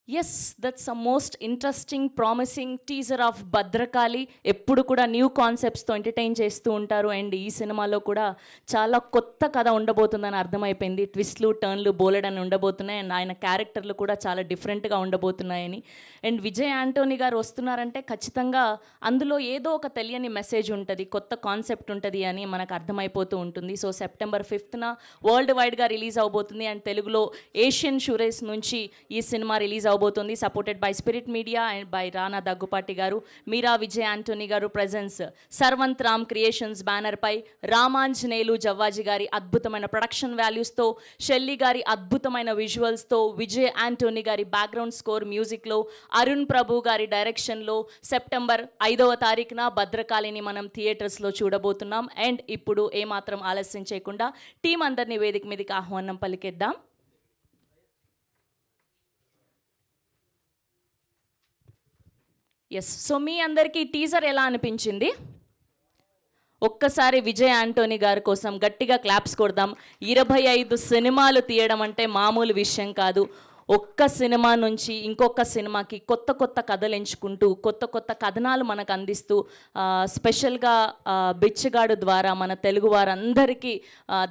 Yes that's a most interesting promising teaser of Bhadrakali. ఎప్పుడు కూడా new కాన్సెప్ట్స్తో entertain చేస్తూ ఉంటారు. అండ్ ఈ సినిమాలో కూడా చాలా కొత్త కథ ఉండబోతుందని అర్థమైపోయింది. ట్విస్ట్లు టర్న్లు బోలెడని ఉండబోతున్నాయి. అండ్ ఆయన క్యారెక్టర్లు కూడా చాలా డిఫరెంట్గా ఉండబోతున్నాయని. అండ్ విజయ్ యాంటోనీ గారు వస్తున్నారంటే ఖచ్చితంగా అందులో ఏదో ఒక తెలియని మెసేజ్ ఉంటుంది, కొత్త కాన్సెప్ట్ ఉంటుంది అని మనకు అర్థమైపోతూ ఉంటుంది. సో సెప్టెంబర్ 5న వరల్డ్ వైడ్గా రిలీజ్ అవబోతుంది. అండ్ తెలుగులో ఏషియన్ షూరేస్ నుంచి ఈ సినిమా రిలీజ్ అవబోతుంది. Supported by Spirit Media and by Rana Daggubati garu, Meera Vijay Antony garu presence. Sarvanth Ram creations బ్యానర్పై రామాంజనేయులు జవ్వాజీ గారి అద్భుతమైన ప్రొడక్షన్ వాల్యూస్తో, షెల్లి గారి అద్భుతమైన విజువల్స్తో, విజయ్ యాంటోనీ గారి బ్యాక్గ్రౌండ్ స్కోర్ మ్యూజిక్లో, అరుణ్ ప్రభు గారి డైరెక్షన్లో సెప్టెంబర్ 5వ తారీఖున భద్రకాళిని మనం థియేటర్స్లో చూడబోతున్నాం. అండ్ ఇప్పుడు ఏమాత్రం ఆలస్యం చేయకుండా టీం అందరినీ వేదిక మీదకి ఆహ్వానం పలికేద్దాం. ఎస్, సో మీ అందరికీ టీజర్ ఎలా అనిపించింది? ఒక్కసారి విజయ్ యాంటోనీ గారి కోసం గట్టిగా క్లాప్స్ కొడదాం. 25 సినిమాలు తీయడం అంటే మామూలు విషయం కాదు. ఒక్క సినిమా నుంచి ఇంకొక సినిమాకి కొత్త కొత్త కథలు ఎంచుకుంటూ కొత్త కొత్త కథనాలు మనకు అందిస్తూ స్పెషల్గా బిచ్చగాడు ద్వారా మన తెలుగు వారందరికీ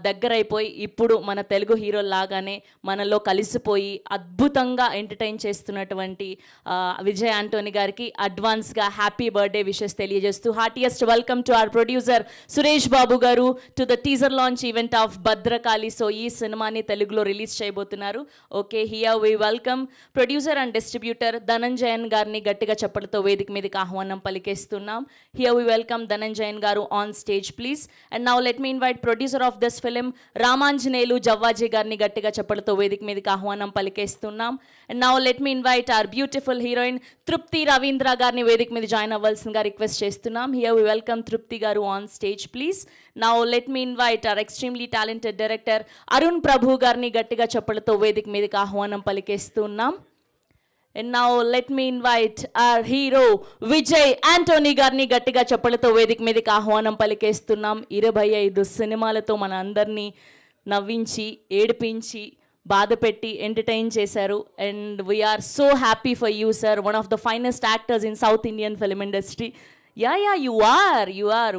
దగ్గరైపోయి ఇప్పుడు మన తెలుగు హీరోలాగానే మనలో కలిసిపోయి అద్భుతంగా ఎంటర్టైన్ చేస్తున్నటువంటి విజయ్ యాంటోనీ గారికి అడ్వాన్స్గా హ్యాపీ బర్త్డే విషెస్ తెలియజేస్తూ heartiest welcome to our producer Suresh Babu garu to the teaser launch event of Bhadrakali. So ఈ సినిమాని తెలుగులో రిలీజ్ చేయబోతున్నారు. Okay, here we welcome producer and distributor Dhananjayan గారిని గట్టిగా చప్పట్లతో వేదిక మీదకి ఆహ్వానం పలికేస్తున్నాం. Here we welcome ధనంజయన్ గారు on stage please. And now let me invite producer of this film Ramanjaneyulu Javvaji గారిని గట్టిగా చప్పట్లతో వేదిక మీదకి ఆహ్వానం పలికేస్తున్నాం. And now let me invite our beautiful heroine తృప్తి రవీంద్ర గారిని వేదిక మీద జాయిన్ అవ్వాల్సిందిగా రిక్వెస్ట్ చేస్తున్నాం. Here we welcome తృప్తి గారు on stage please. Now let me invite our extremely talented director Arun Prabhu గారిని గట్టిగా చప్పట్లతో వేదిక మీదకి ఆహ్వానం పలికేస్తున్నాం. And now let me invite our hero Vijay Anthony గారిని గట్టిగా చప్పట్లతో వేదిక మీదకి ఆహ్వానం పలికేస్తున్నాం. 25 సినిమాలతో మన అందరినీ నవ్వించి ఏడిపించి బాధ పెట్టి ఎంటర్టైన్ చేశారు. And we are so happy for you sir, one of the finest actors in south Indian film industry. You are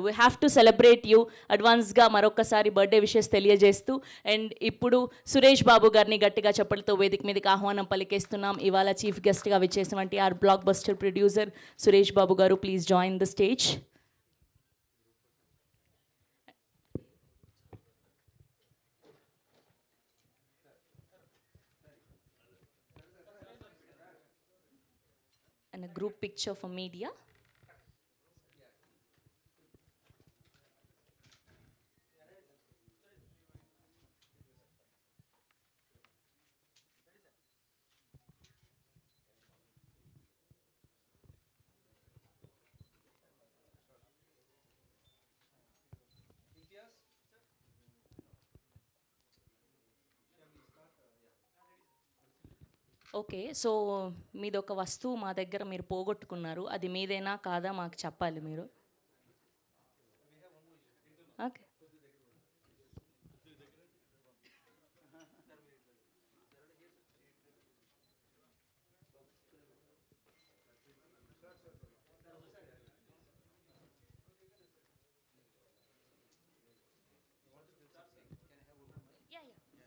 we have to celebrate you. అడ్వాన్స్గా మరొకసారి బర్త్డే విషెస్ తెలియజేస్తూ అండ్ ఇప్పుడు సురేష్ బాబు గారిని గట్టిగా చప్పట్లతో వేదిక మీదకి ఆహ్వానం పలికేస్తున్నాం. ఇవాళ చీఫ్ గెస్ట్గా విచ్చేసినటువంటి our blockbuster producer Suresh Babu garu, please join the stage. And a group picture for media. Okay, so మీదొక వస్తువు మా దగ్గర మీరు పోగొట్టుకున్నారు. అది మీదేనా కాదా మాకు చెప్పాలి మీరు. Okay,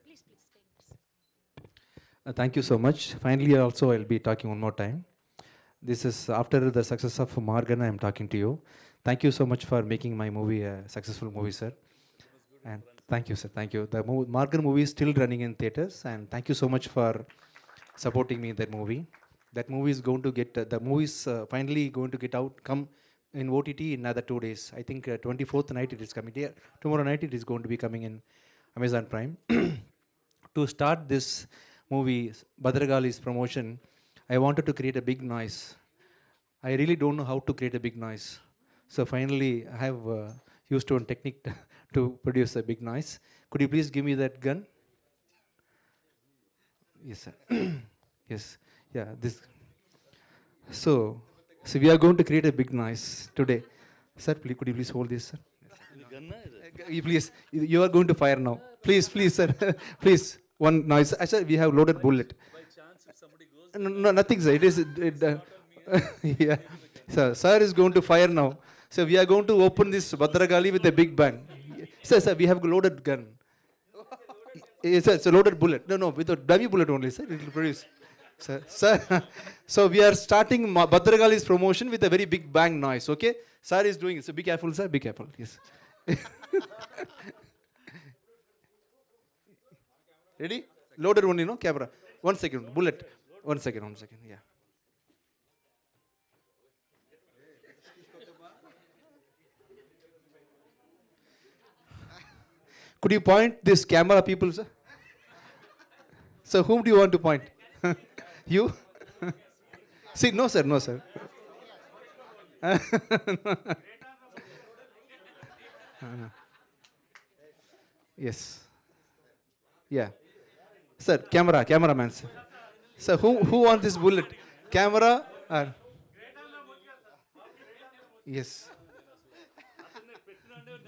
please please. Thank you so much. Finally, also I'll be talking one more time. This is after the success of Morgan, I'm talking to you. Thank you so much for making my movie a successful movie, sir. And thank you, sir. Thank you. The Morgan movie is still running in theaters, and thank you so much for supporting me in that movie. That movie is going to get the movie is finally going to come in OTT in another 2 days. I think 24th night it is coming. Yeah, tomorrow night it is going to be coming in Amazon Prime. To start this movie, Bhadrakali's promotion, I wanted to create a big noise. I really don't know how to create a big noise. So finally, I have used one technique to produce a big noise. Could you please give me that gun? Yes, sir. Yes, yeah, this. So we are going to create a big noise today. Sir, please, could you please hold this, sir? Please, you are going to fire now. Please, sir. Please. One noise. I said we have loaded bullet. By chance, if somebody goes No, nothing, sir. It is. Yeah. Sir is going to fire now. So we are going to open this Bhadragali with a big bang. Sir, we have a loaded gun. Yes, sir, it's a loaded bullet. No, with a dummy bullet only, sir. It will produce. Sir. So we are starting Bhadragali's promotion with a very big bang noise. Okay. Sir is doing it. So be careful, sir. Be careful. Yes. Ready? Loaded only, no? Camera. 1 second. Bullet. 1 second. Yeah. Could you point this camera, people, sir? So whom do you want to point? You? See, no, sir. No. Yes. Yeah. Sir, cameraman, sir. Sir, who wants this bullet? Camera or? Yes.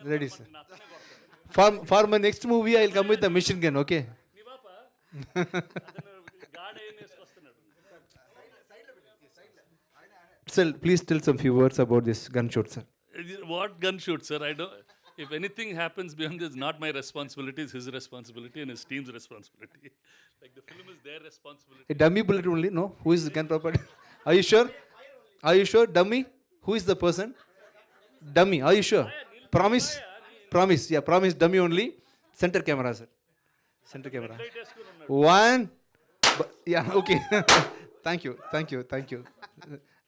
Ready, sir. For my next movie, I'll come with a machine gun, okay? Sir, please tell some few words about this gunshot, sir. What gun shoot, sir? I don't. If anything happens beyond this, not my responsibility, it's his responsibility and his team's responsibility. Like the film is their responsibility. A dummy bullet only, no? Who is the gun property? Are you sure? Dummy? Who is the person? Dummy, are you sure? Promise? Yeah, promise, dummy only. Center camera, sir. Center camera. One. Yeah, okay. Thank you.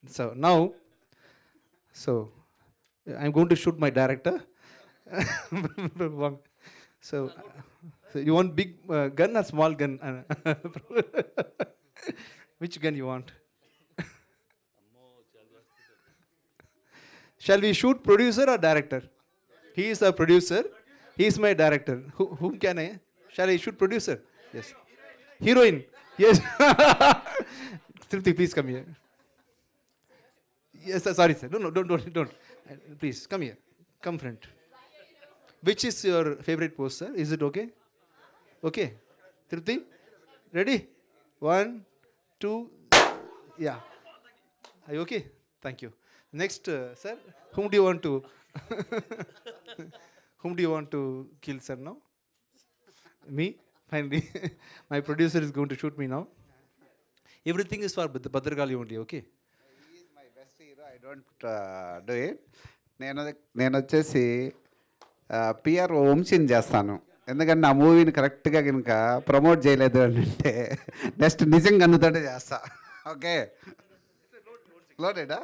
So now, I'm going to shoot my director. So you want big gun or small gun? Which gun you want? Shall we shoot producer or director? He is a producer. He is my director. Whom can I? Shall I shoot producer? Yes. Heroine? Yes. Tripti, please come here. Yes, sir, sorry, sir. No, don't. Please, come here. Come front. Which is your favorite pose, sir? Is it okay? Okay. Tripti? Ready? 1, 2, yeah. Are you okay? Thank you. Next, sir, whom do you want to kill, sir, now? Me? Finally. My producer is going to shoot me now. Everything is for Bhadragali only, okay? He is my best hero. I don't do it. నేను వచ్చేసి PR వంశీని చేస్తాను. ఎందుకంటే నా మూవీని కరెక్ట్గా కనుక promote చేయలేదు అంటే నెక్స్ట్ నిజంగా అన్నుతోటే చేస్తా. ఓకే, లోడెడా?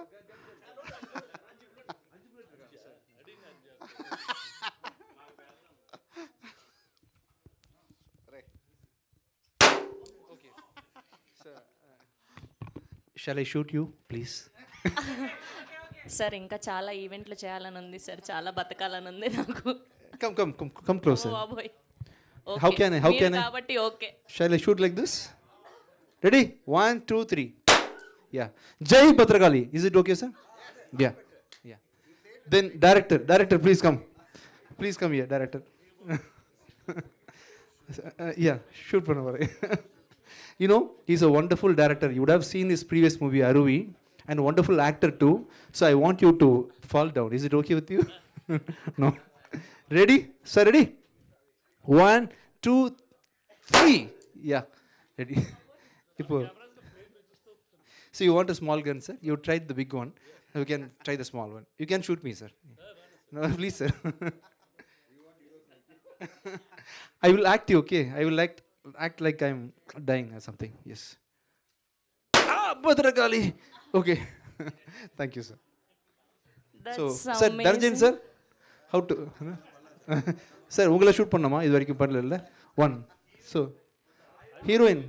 Shall I shoot you, please? Sir ఇంకా చాలా ఈవెంట్లు చేయాలని ఉంది సార్, చాలా బతకాలని ఉంది నాకు. Come closer. బాబోయ్. How can I? కాబట్టి okay. Shall I shoot like this? Ready? 1, 2, 3. Yeah. Jai Bhadragali. Is it okay, sir? Yeah. Then director, please come. Please come here, director. Yeah, shoot Pranavare. You know, he's a wonderful director. You would have seen his previous movie, Aruvi, and a wonderful actor too. So I want you to fall down. Is it okay with you? No? Ready? Sir, ready? 1, 2, 3. Yeah. Ready? So you want a small gun, sir? You tried the big one. You can try the small one. You can shoot me, sir. No, please, sir. I will act you, okay? I will act like I'm dying or something. Yes. Bhadragali. Okay. Thank you, sir. So, That's sir, amazing. Dhananjayan, sir, how to? Sir, ungala shoot pannama idu varaikum parallel. 1. So, heroine.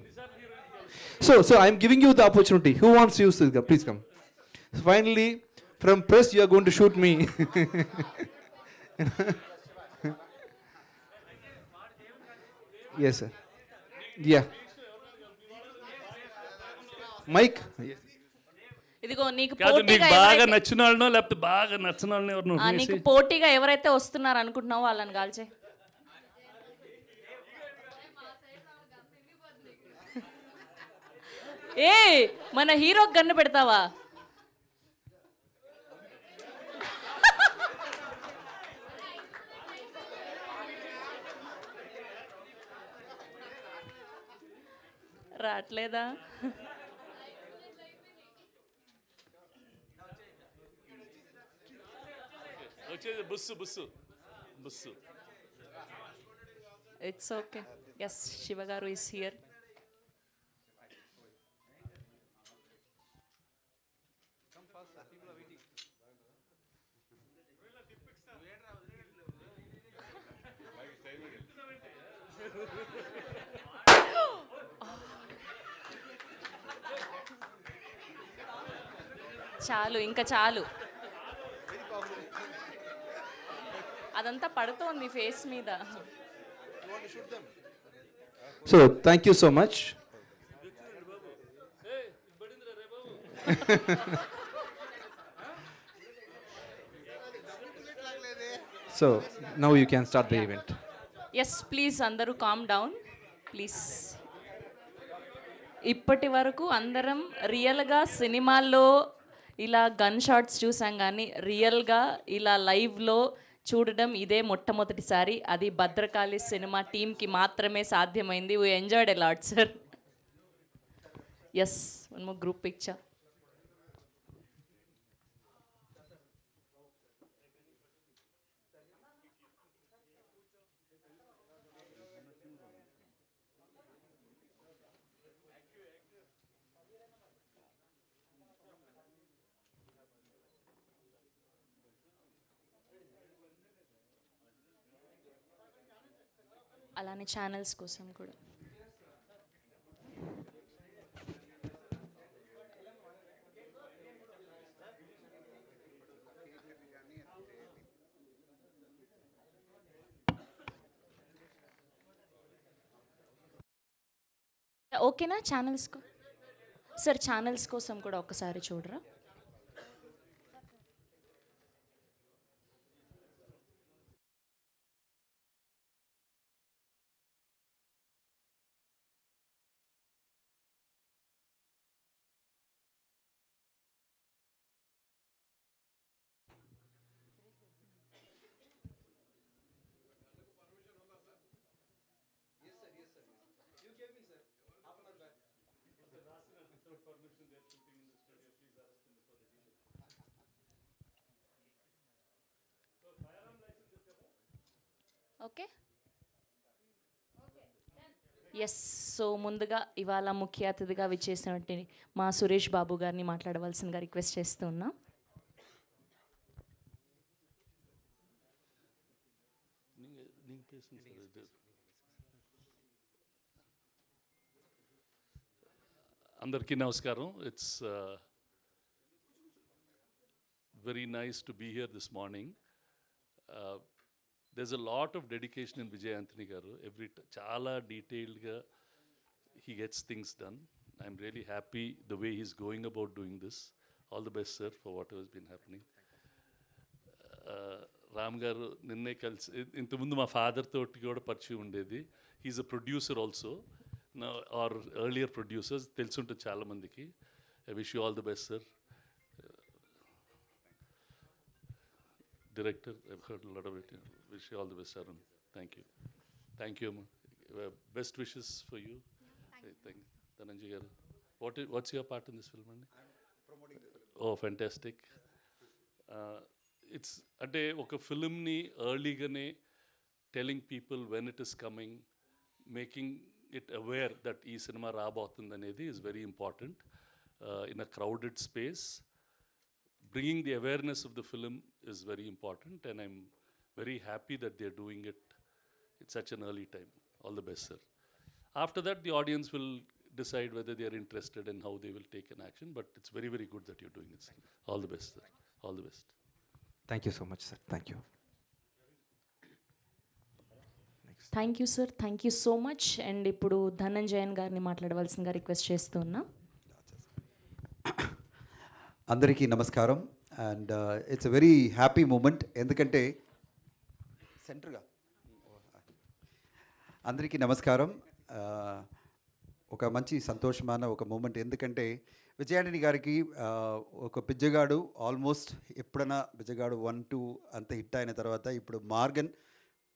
So I'm giving you the opportunity. Who wants to use this gun? Please come. So finally, from press, you are going to shoot me. Yes, sir. Yeah. Mike. Yes. ఇదిగో నీకు కాదు, నీకు పోటీగా బాగా ఎవరైతే- నచ్చిన వాళ్ళనో లేకపోతే బాగా నచ్చిన వాళ్ళని ఎవరినో ఆ, నీకు పోటీగా ఎవరైతే వస్తున్నారు అనుకుంటున్నావో వాళ్ళని కాల్చే. ఏ మన హీరోకి గన్ను పెడతావా? రావట్లేదా? వచ్చేది బుస్సు బుస్సు బుస్సు. It's okay. Yes, Shiva garu is here. చాలు, ఇంకా చాలు. అదంతా పడుతోంది ఫేస్ మీద. So, thank you so much. So, now you can start the event. Yes please, అందరూ కామ్ డౌన్ ప్లీజ్. ఇప్పటి వరకు అందరం రియల్గా సినిమాల్లో ఇలా గన్ షాట్స్ చూసాం, కానీ రియల్గా ఇలా లైవ్లో చూడడం ఇదే మొట్టమొదటిసారి. అది భద్రకాళి సినిమా టీమ్కి మాత్రమే సాధ్యమైంది. We enjoyed a lot sir. Yes, one more group picture. అలానే ఛానల్స్ కోసం కూడా. ఓకేనా? ఛానల్స్ సార్, ఛానల్స్ కోసం కూడా ఒకసారి చూడరా? ఓకే. ఎస్, సో ముందుగా ఇవాళ ముఖ్య అతిథిగా విచ్చేసినటువంటి మా సురేష్ బాబు గారిని మాట్లాడవలసిందిగా రిక్వెస్ట్ చేస్తూ ఉన్నాం. అందరికీ నమస్కారం. It's very nice to be here this morning. there's a lot of dedication in Vijay Anthony garu. Chala detailed he gets things done. I'm really happy the way he's going about doing this. All the best, sir, for whatever has been happening. Ram garu ninne kalsi inta mundu ma father toti kuda పరిచయం ఉండేది. He's a producer also now, or earlier producers తెలుసుంటే చాలా మందికి. I wish you all the best, sir. Director, I've heard a lot of it. Wish you all the best, Arun. Thank you. Thank you, Amma. Best wishes for you. Thank you. Dhananjay garu. What's your part in this film, Andy? I'm promoting the film. Oh, fantastic. It's ante oka film ni early gane telling people when it is coming, making it aware that ee cinema raabothundi anedi is very important in a crowded space. Bringing the awareness of the film is very important, and I'm very happy that they're doing it at such an early time. All the best, sir. After that, the audience will decide whether they are interested and how they will take an action, but it's very, very good that you're doing it, sir. All the best, sir. All the best. Thank you so much, sir. Thank you. Thank you sir, thank you so much. And ఇప్పుడు ధనంజయన్ గారిని మాట్లాడవలసిందిగా request చేస్తున్నా. అందరికీ నమస్కారం. And it's a very happy moment. ఎందుకంటే సెంటర్గా అందరికీ నమస్కారం. ఒక ఒక మంచి సంతోషమైన ఒక మూమెంట్. ఎందుకంటే విజయాంటిని గారికి ఒక బిజ్జగాడు ఆల్మోస్ట్ ఎప్పుడైనా బిజ్జగాడు 1, 2 అంత హిట్ అయిన తర్వాత ఇప్పుడు మార్గన్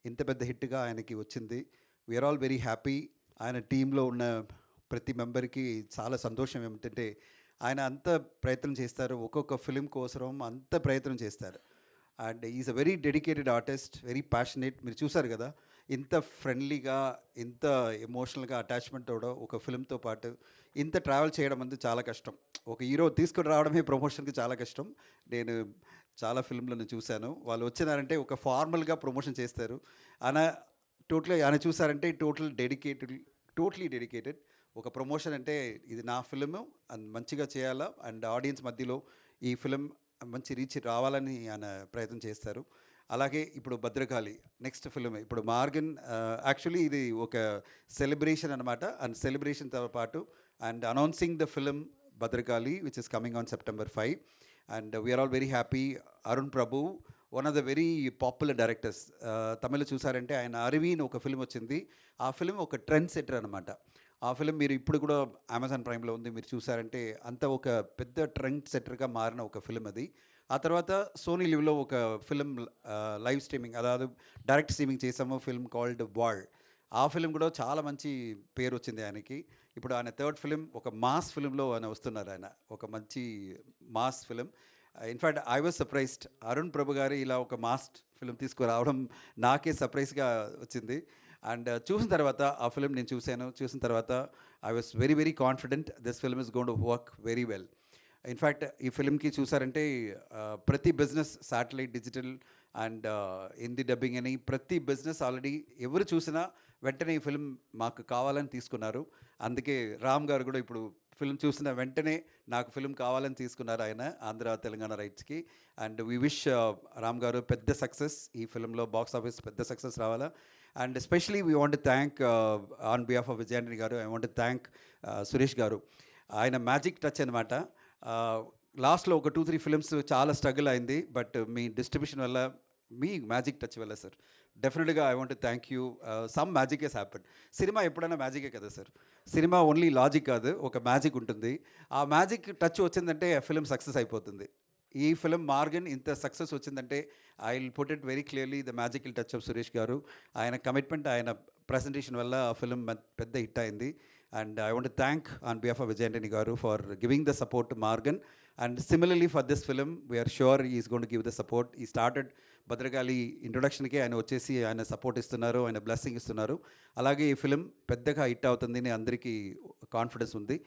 ఇంత పెద్ద హిట్గా ఆయనకి వచ్చింది. We are all very happy. ఆయన టీంలో ఉన్న ప్రతి మెంబర్కి చాలా సంతోషం ఏమిటంటే ఆయన అంత ప్రయత్నం చేస్తారు, ఒక్కొక్క ఫిలిం కోసం అంత ప్రయత్నం చేస్తారు. And is a very dedicated artist, very passionate. మీరు చూసారు కదా, ఇంత ఫ్రెండ్లీగా, ఇంత ఎమోషనల్గా అటాచ్మెంట్ తోడో ఒక ఫిల్మ్తో పాటు ఇంత ట్రావెల్ చేయడం అనేది చాలా కష్టం. ఒక హీరో తీసుకుని రావడమే ప్రమోషన్కి చాలా కష్టం. నేను చాలా ఫిల్మ్లను చూశాను. వాళ్ళు వచ్చినారంటే ఒక ఫార్మల్గా ప్రమోషన్ చేస్తారు. ఆయన చూసారంటే టోటలీ డెడికేటెడ్. ఒక ప్రమోషన్ అంటే ఇది నా ఫిల్మ్ అండ్ మంచిగా చేయాలా అండ్ ఆడియన్స్ మధ్యలో ఈ ఫిలిం మంచి రీచ్ రావాలని ఆయన ప్రయత్నం చేస్తారు. అలాగే ఇప్పుడు భద్రకాళి నెక్స్ట్ ఫిలిం, ఇప్పుడు మార్గన్ యాక్చువల్లీ ఇది ఒక సెలబ్రేషన్ అనమాట. అండ్ సెలబ్రేషన్తో పాటు and announcing the film Bhadrakali which is coming on September 5. And we're all very happy. Arun Prabhu, one of the very popular directors. తమిళ చూసారంటే ఆయన అరవిని ఒక ఫిలిం వచ్చింది. ఆ ఫిలిం ఒక ట్రెండ్ సెటర్ అనమాట. ఆ ఫిలిం మీరు ఇప్పుడు కూడా అమెజాన్ ప్రైమ్లో ఉంది, మీరు చూసారంటే అంత ఒక పెద్ద ట్రెండ్ సెటర్గా మారిన ఒక ఫిలిం అది. ఆ తర్వాత సోనీ లివ్లో ఒక ఫిలిం లైవ్ స్ట్రీమింగ్, అதாவது డైరెక్ట్ స్ట్రీమింగ్ చేసాము, ఫిల్మ్ కాల్డ్ వాల్. ఆ ఫిలిం కూడా చాలా మంచి పేరు వచ్చింది ఆయనకి. ఇప్పుడు ఆయన థర్డ్ ఫిలిం ఒక మాస్ ఫిలింలో ఆయన వస్తున్నారు. ఆయన ఒక మంచి mass film. In fact I was surprised, Arun Prabhu garu ఇలా ఒక మాస్ ఫిలిం తీసుకురావడం నాకే సర్ప్రైజ్గా వచ్చింది. అండ్ చూసిన తర్వాత ఆ ఫిలిం నేను చూసిన తర్వాత I was very very confident this film is going to work very well. In fact ఈ ఫిలింకి చూసారంటే ప్రతి business, satellite, digital and Hindi dubbing అని ప్రతి బిజినెస్ ఆల్రెడీ ఎవరు చూసినా వెంటనే ఈ ఫిలిం మాకు కావాలని తీసుకున్నారు. అందుకే రామ్ గారు కూడా ఇప్పుడు ఫిల్మ్ చూసిన వెంటనే నాకు ఫిల్మ్ కావాలని తీసుకున్నారు ఆయన ఆంధ్ర తెలంగాణ రైట్స్కి. And we wish Ram garu పెద్ద సక్సెస్, ఈ ఫిల్మ్లో బాక్స్ ఆఫీస్ పెద్ద సక్సెస్ రావాలా. And especially we want to thank on behalf of Vijay Antony garu, I want to thank Suresh garu. ఆయన మ్యాజిక్ టచ్ అనమాట. లాస్ట్లో ఒక 2-3 ఫిల్మ్స్ చాలా స్ట్రగుల్ అయింది, బట్ మీ డిస్ట్రిబ్యూషన్ వల్ల, మీ మ్యాజిక్ టచ్ వల్ల సార్ డెఫినెట్గా I want to thank you. Some magic has happen. సినిమా ఎప్పుడైనా మ్యాజికే కదా సార్, సినిమా ఓన్లీ లాజిక్ కాదు, ఒక మ్యాజిక్ ఉంటుంది. ఆ మ్యాజిక్ టచ్ వచ్చిందంటే ఫిలిం సక్సెస్ అయిపోతుంది. ఈ ఫిలిం మార్గన్ ఇంత సక్సెస్ వచ్చిందంటే I will put it very clearly the magical touch of Suresh garu. ఆయన కమిట్మెంట్, ఆయన ప్రెజెంటేషన్ వల్ల ఆ ఫిలిం పెద్ద హిట్ అయింది. And I want thank on behalf of Vijay Antony garu for giving the support to Maargan. And similarly for this film we are sure is gonna to give the support. ఈ started Bhadrakali ఇంట్రొడక్షన్కి ఆయన వచ్చేసి ఆయన సపోర్ట్ ఇస్తున్నారు, ఆయన బ్లెస్సింగ్ ఇస్తున్నారు. అలాగే ఈ ఫిలిం పెద్దగా హిట్ అవుతుందని అందరికీ కాన్ఫిడెన్స్ ఉంది.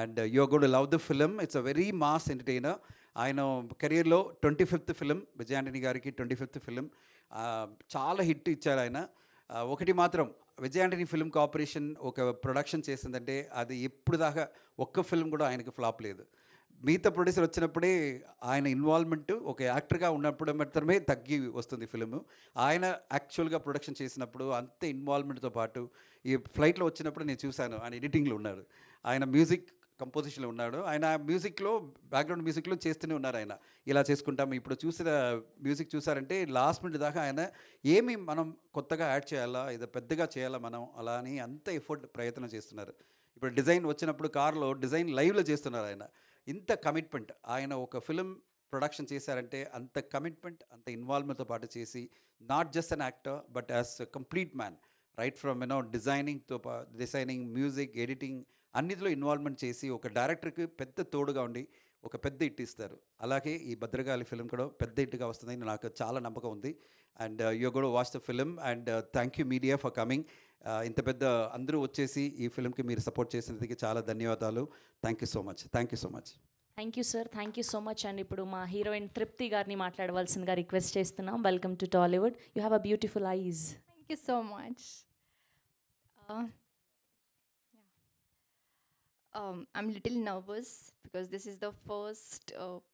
And you are going to love the film. It's a very mass entertainer. ఆయన కెరియర్లో 25th ఫిలిం, విజయాంటిని గారికి 25th ఫిలిం. చాలా హిట్ ఇచ్చారు ఆయన. ఒకటి మాత్రం, విజయాంటిని ఫిల్మ్ కార్పొరేషన్ ఒక ప్రొడక్షన్ చేసిందంటే అది ఎప్పుడు దాకా ఒక్క ఫిల్మ్ కూడా ఆయనకి ఫ్లాప్ లేదు. మిగతా ప్రొడ్యూసర్ వచ్చినప్పుడే ఆయన ఇన్వాల్వ్మెంట్ ఒక యాక్టర్గా ఉన్నప్పుడు మాత్రమే తగ్గి వస్తుంది ఫిలిము. ఆయన యాక్చువల్గా ప్రొడక్షన్ చేసినప్పుడు అంతే ఇన్వాల్వ్మెంట్తో పాటు ఈ ఫ్లైట్లో వచ్చినప్పుడు నేను చూశాను, ఆయన ఎడిటింగ్లో ఉన్నాడు, ఆయన మ్యూజిక్ కంపోజిషన్లో ఉన్నాడు, ఆయన మ్యూజిక్లో బ్యాక్గ్రౌండ్ మ్యూజిక్లో చేస్తూనే ఉన్నారు. ఆయన ఇలా చేసుకుంటాం. ఇప్పుడు చూసిన మ్యూజిక్ చూసారంటే లాస్ట్ మినిట్ దాకా ఆయన ఏమి మనం కొత్తగా యాడ్ చేయాలా, ఇది పెద్దగా చేయాలా మనం, అలా అని అంత ఎఫర్ట్ ప్రయత్నం చేస్తున్నారు. ఇప్పుడు డిజైన్ వచ్చినప్పుడు కార్లో డిజైన్ లైవ్లో చేస్తున్నారు ఆయన. ఇంత కమిట్మెంట్, ఆయన ఒక ఫిలిం ప్రొడక్షన్ చేశారంటే అంత కమిట్మెంట్, అంత ఇన్వాల్వ్మెంట్తో పాటు చేసి, not just an actor but as complete man, right from designing, music, editing అన్నిటిలో ఇన్వాల్వ్మెంట్ చేసి ఒక డైరెక్టర్కి పెద్ద తోడుగా ఉండి ఒక పెద్ద హిట్ ఇస్తారు. అలాగే ఈ భద్రకాళి ఫిలిం కూడా పెద్ద హిట్గా వస్తుందని నాకు చాలా నమ్మకం ఉంది. And you got watch the film. And thank you media for coming. ఇంత పెద్ద అందరూ వచ్చేసి ఈ ఫిలింకి మీరు సపోర్ట్ చేసినందుకు చాలా ధన్యవాదాలు. Thank you so much. Thank you so much. Thank you sir, thank you so much. And ఇప్పుడు మా హీరోయిన్ తృప్తి గారిని మాట్లాడవలసిందిగా రిక్వెస్ట్ చేస్తున్నాం. Welcome to Tollywood. You have a beautiful eyes. Thank you so much. Uh, I'm little nervous because this is the first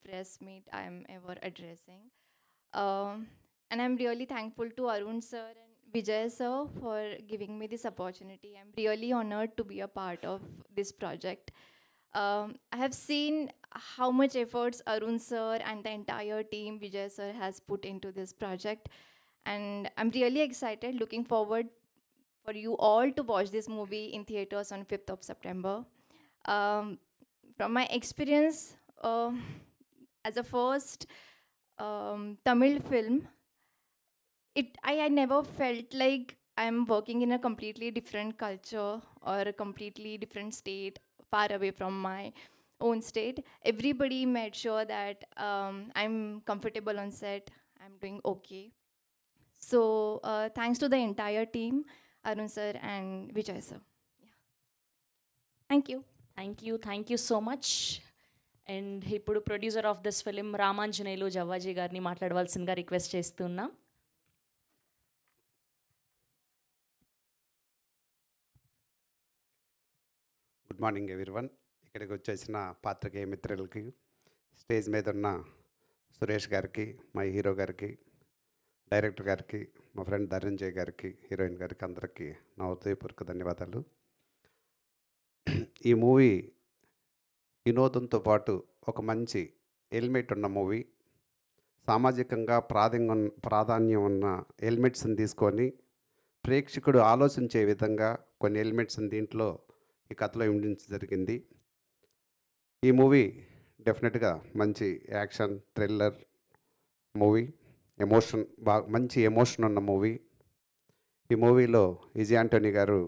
press meet I am ever addressing. And I'm really thankful to Arun sir and Vijay sir for giving me this opportunity. I'm really honored to be a part of this project. I have seen how much efforts Arun sir and the entire team, Vijay sir, has put into this project. And I'm really excited, looking forward for you all to watch this movie in theaters on 5th of September. Um, from my experience, as a first Tamil film, I never felt like I'm working in a completely different culture or a completely different state, far away from my own state. Everybody made sure that I'm comfortable on set, I'm doing okay. So thanks to the entire team, Arun sir and Vijay sir. Yeah. Thank you. Thank you so much. And ఇప్పుడు producer of this film Ramanjaneyulu Javvaji గారిని మాట్లాడవలసిందిగా request చేస్తున్నా. Good morning everyone. ఇక్కడికి వచ్చేసిన పాత్రికేయ మిత్రులకి, stage మీద ఉన్న సురేష్ గారికి, మా హీరో గారికి, డైరెక్టర్ గారికి, మా ఫ్రెండ్ ధనంజయ్ గారికి, హీరోయిన్ గారికి, అందరికీ నా హృదయపూర్వక ధన్యవాదాలు. ఈ మూవీ వినోదంతో పాటు ఒక మంచి ఎలిమెంట్ ఉన్న మూవీ, సామాజికంగా ప్రాధాన్యం ఉన్న ఎలిమెంట్స్ని తీసుకొని ప్రేక్షకుడు ఆలోచించే విధంగా కొన్ని ఎలిమెంట్స్ని దీంట్లో ఈ కథలో ఇమిడించడం జరిగింది. ఈ మూవీ డెఫినెట్గా మంచి యాక్షన్ థ్రిల్లర్ మూవీ, మంచి ఎమోషన్ ఉన్న మూవీ. ఈ మూవీలో విజయ్ ఆంటోనీ గారు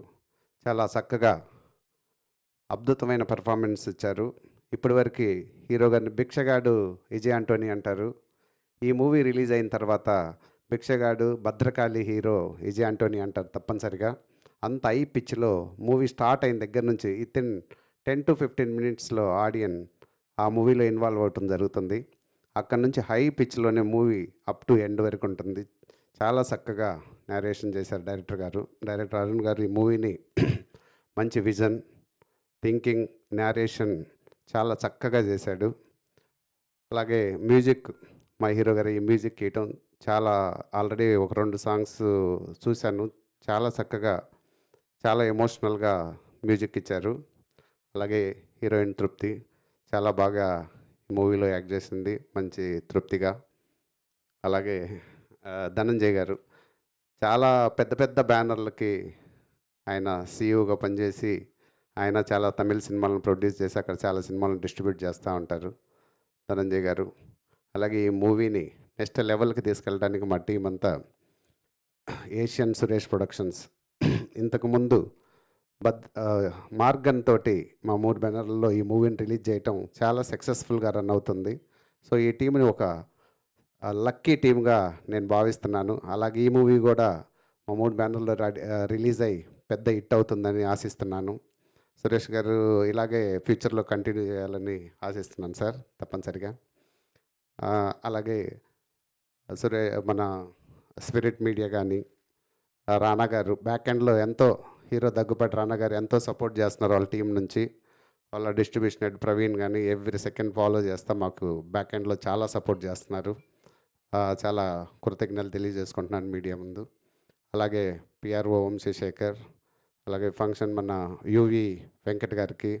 చాలా చక్కగా అద్భుతమైన పెర్ఫార్మెన్స్ ఇచ్చారు. ఇప్పటివరకు హీరో గారిని భిక్షగాడు విజయ్ ఆంటోనీ అంటారు. ఈ మూవీ రిలీజ్ అయిన తర్వాత భిక్షగాడు భద్రకాళి హీరో విజయ్ ఆంటోనీ అంటారు తప్పనిసరిగా. అంత హై పిచ్లో మూవీ స్టార్ట్ అయిన దగ్గర నుంచి వితిన్ 10 to 15 మినిట్స్లో ఆడియన్ ఆ మూవీలో ఇన్వాల్వ్ అవటం జరుగుతుంది. అక్కడ నుంచి హై పిచ్లోనే మూవీ అప్ టు ఎండ్ వరకు ఉంటుంది. చాలా చక్కగా నేరేషన్ చేశారు డైరెక్టర్ అరుణ్ గారు. ఈ మూవీని మంచి విజన్, థింకింగ్, నేరేషన్ చాలా చక్కగా చేశాడు. అలాగే మ్యూజిక్, మా హీరో గారు ఈ మ్యూజిక్ ఇవ్వటం చాలా, ఆల్రెడీ ఒక 2 సాంగ్స్ చూశాను, చాలా చక్కగా చాలా ఎమోషనల్గా మ్యూజిక్ ఇచ్చారు. అలాగే హీరోయిన్ తృప్తి చాలా బాగా మూవీలో యాక్ట్ చేసింది, మంచి తృప్తిగా. అలాగే ధనంజయ్ గారు చాలా పెద్ద పెద్ద బ్యానర్లకి ఆయన సీఈఓగా పనిచేసి ఆయన చాలా తమిళ సినిమాలను ప్రొడ్యూస్ చేసి అక్కడ చాలా సినిమాలను డిస్ట్రిబ్యూట్ చేస్తూ ఉంటారు ధనంజయ్ గారు. అలాగే ఈ మూవీని నెక్స్ట్ లెవెల్కి తీసుకెళ్ళడానికి మా టీం అంతా ఏషియన్ సురేష్ ప్రొడక్షన్స్ ఇంతకుముందు మార్గన్ తోటి మా 3 బ్యానర్లలో ఈ మూవీని రిలీజ్ చేయటం చాలా సక్సెస్ఫుల్గా రన్ అవుతుంది. సో ఈ టీంని ఒక లక్కీ టీమ్గా నేను భావిస్తున్నాను. అలాగే ఈ మూవీ కూడా మా 3 బ్యానర్లో రిలీజ్ అయ్యి పెద్ద హిట్ అవుతుందని ఆశిస్తున్నాను. సురేష్ గారు ఇలాగే ఫ్యూచర్లో కంటిన్యూ చేయాలని ఆశిస్తున్నాను సార్, తప్పనిసరిగా. అలాగే మన స్పిరిట్ మీడియా కానీ, రానా గారు బ్యాక్ ఎండ్లో ఎంతో, హీరో దగ్గుపాటి రానా గారు ఎంతో సపోర్ట్ చేస్తున్నారు వాళ్ళ టీం నుంచి. వాళ్ళ డిస్ట్రిబ్యూషన్ హెడ్ ప్రవీణ్ కానీ ఎవ్రీ సెకండ్ ఫాలో చేస్తా మాకు బ్యాక్ ఎండ్లో చాలా సపోర్ట్ చేస్తున్నారు. చాలా కృతజ్ఞతలు తెలియజేసుకుంటున్నాను మీడియా ముందు. అలాగే పిఆర్ఓ వంశీశేఖర్, అలాగే ఫంక్షన్ మన యువి వెంకట్ గారికి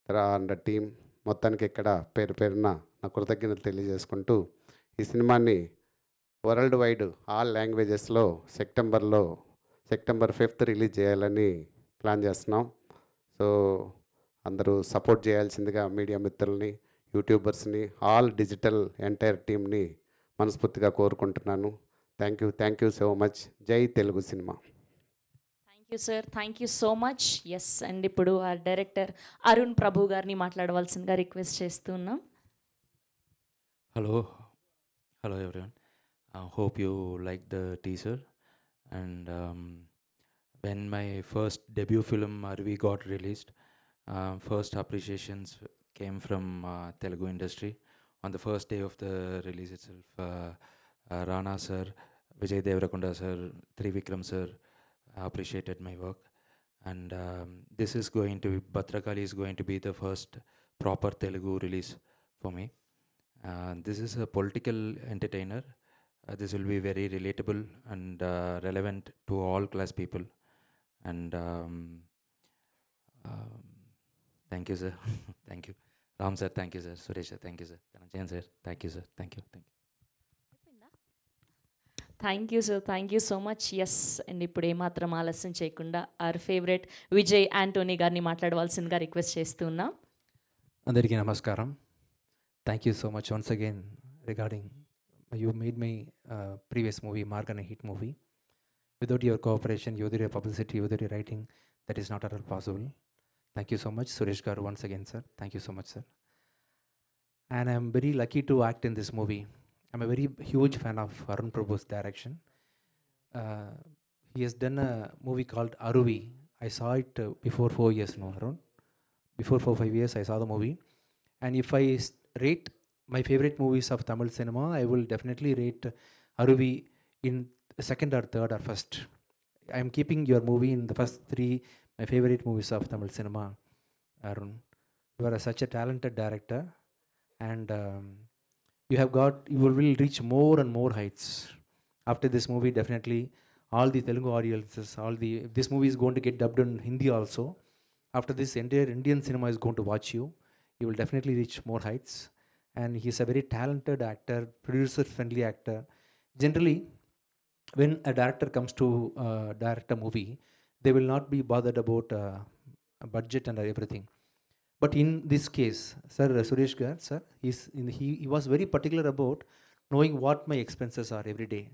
అండ్ టీం మొత్తానికి ఇక్కడ పేరు పేరున నా కృతజ్ఞతలు తెలియజేసుకుంటూ ఈ సినిమాని వరల్డ్ వైడ్ ఆల్ లాంగ్వేజెస్లో సెప్టెంబర్ 5th రిలీజ్ చేయాలని ప్లాన్ చేస్తున్నాం. సో అందరూ సపోర్ట్ చేయాల్సిందిగా మీడియా మిత్రుల్ని, యూట్యూబర్స్ని, ఆల్ డిజిటల్ ఎంటైర్ టీమ్ని మనస్ఫూర్తిగా కోరుకుంటున్నాను. Thank you so much. జై Telugu cinema. Thank you sir, thank you so much. Yes, and ఇప్పుడు ఆ డైరెక్టర్ అరుణ్ ప్రభు గారిని మాట్లాడవలసిందిగా రిక్వెస్ట్ చేస్తున్నాం. Hello everyone. Hope you liked the teaser. And when my first debut film Arvi got released, first appreciations came from Telugu industry. On the first day of the release itself, Rana sir, Vijay Deverakonda sir, Trivikram sir appreciated my work. And this is going to be, Bhadrakali is going to be the first proper Telugu release for me. This is a political entertainer. This will be very relatable and relevant to all class people. And thank you, sir. Thank you. Ram sir, thank you, sir. Suresh sir, thank you, sir. Dhananjayan sir, thank you, sir. Thank you. Thank you sir, thank you so much. Yes, and ఇప్పుడు ఏమాత్రం ఆలస్యం చేయకుండా are favourite Vijay Anthony గారిని మాట్లాడవలసిందిగా request చేస్తూ ఉన్నాం. అందరికీ నమస్కారం. Thank you so much once again regarding you made my previous movie Maargan a hit movie. Without your cooperation, without your publicity, without your writing, that is not at all possible. Thank you so much, Suresh Garu, once again, sir. Thank you so much, sir. And I'm very lucky to act in this movie. I'm a very huge fan of Arun Prabhu's direction. Uh, he has done a movie called Aruvi. I saw it before 4 years now, Arun. Before 4-5 years, I saw the movie. And if I rate my favorite movies of Tamil cinema, I will definitely rate Aruvi in second or third or first. I am keeping your movie in the first 3 my favorite movies of Tamil cinema, Arun. You are such a talented director, and you will reach more and more heights. After this movie, definitely all the Telugu audiences, this movie is going to get dubbed in Hindi also. After this, entire Indian cinema is going to watch you. You will definitely reach more heights. And he is a very talented actor, producer-friendly actor. Generally, when a director comes to direct a movie, they will not be bothered about a budget and everything. But in this case, Sir Suresh Gar, sir, he was very particular about knowing what my expenses are every day.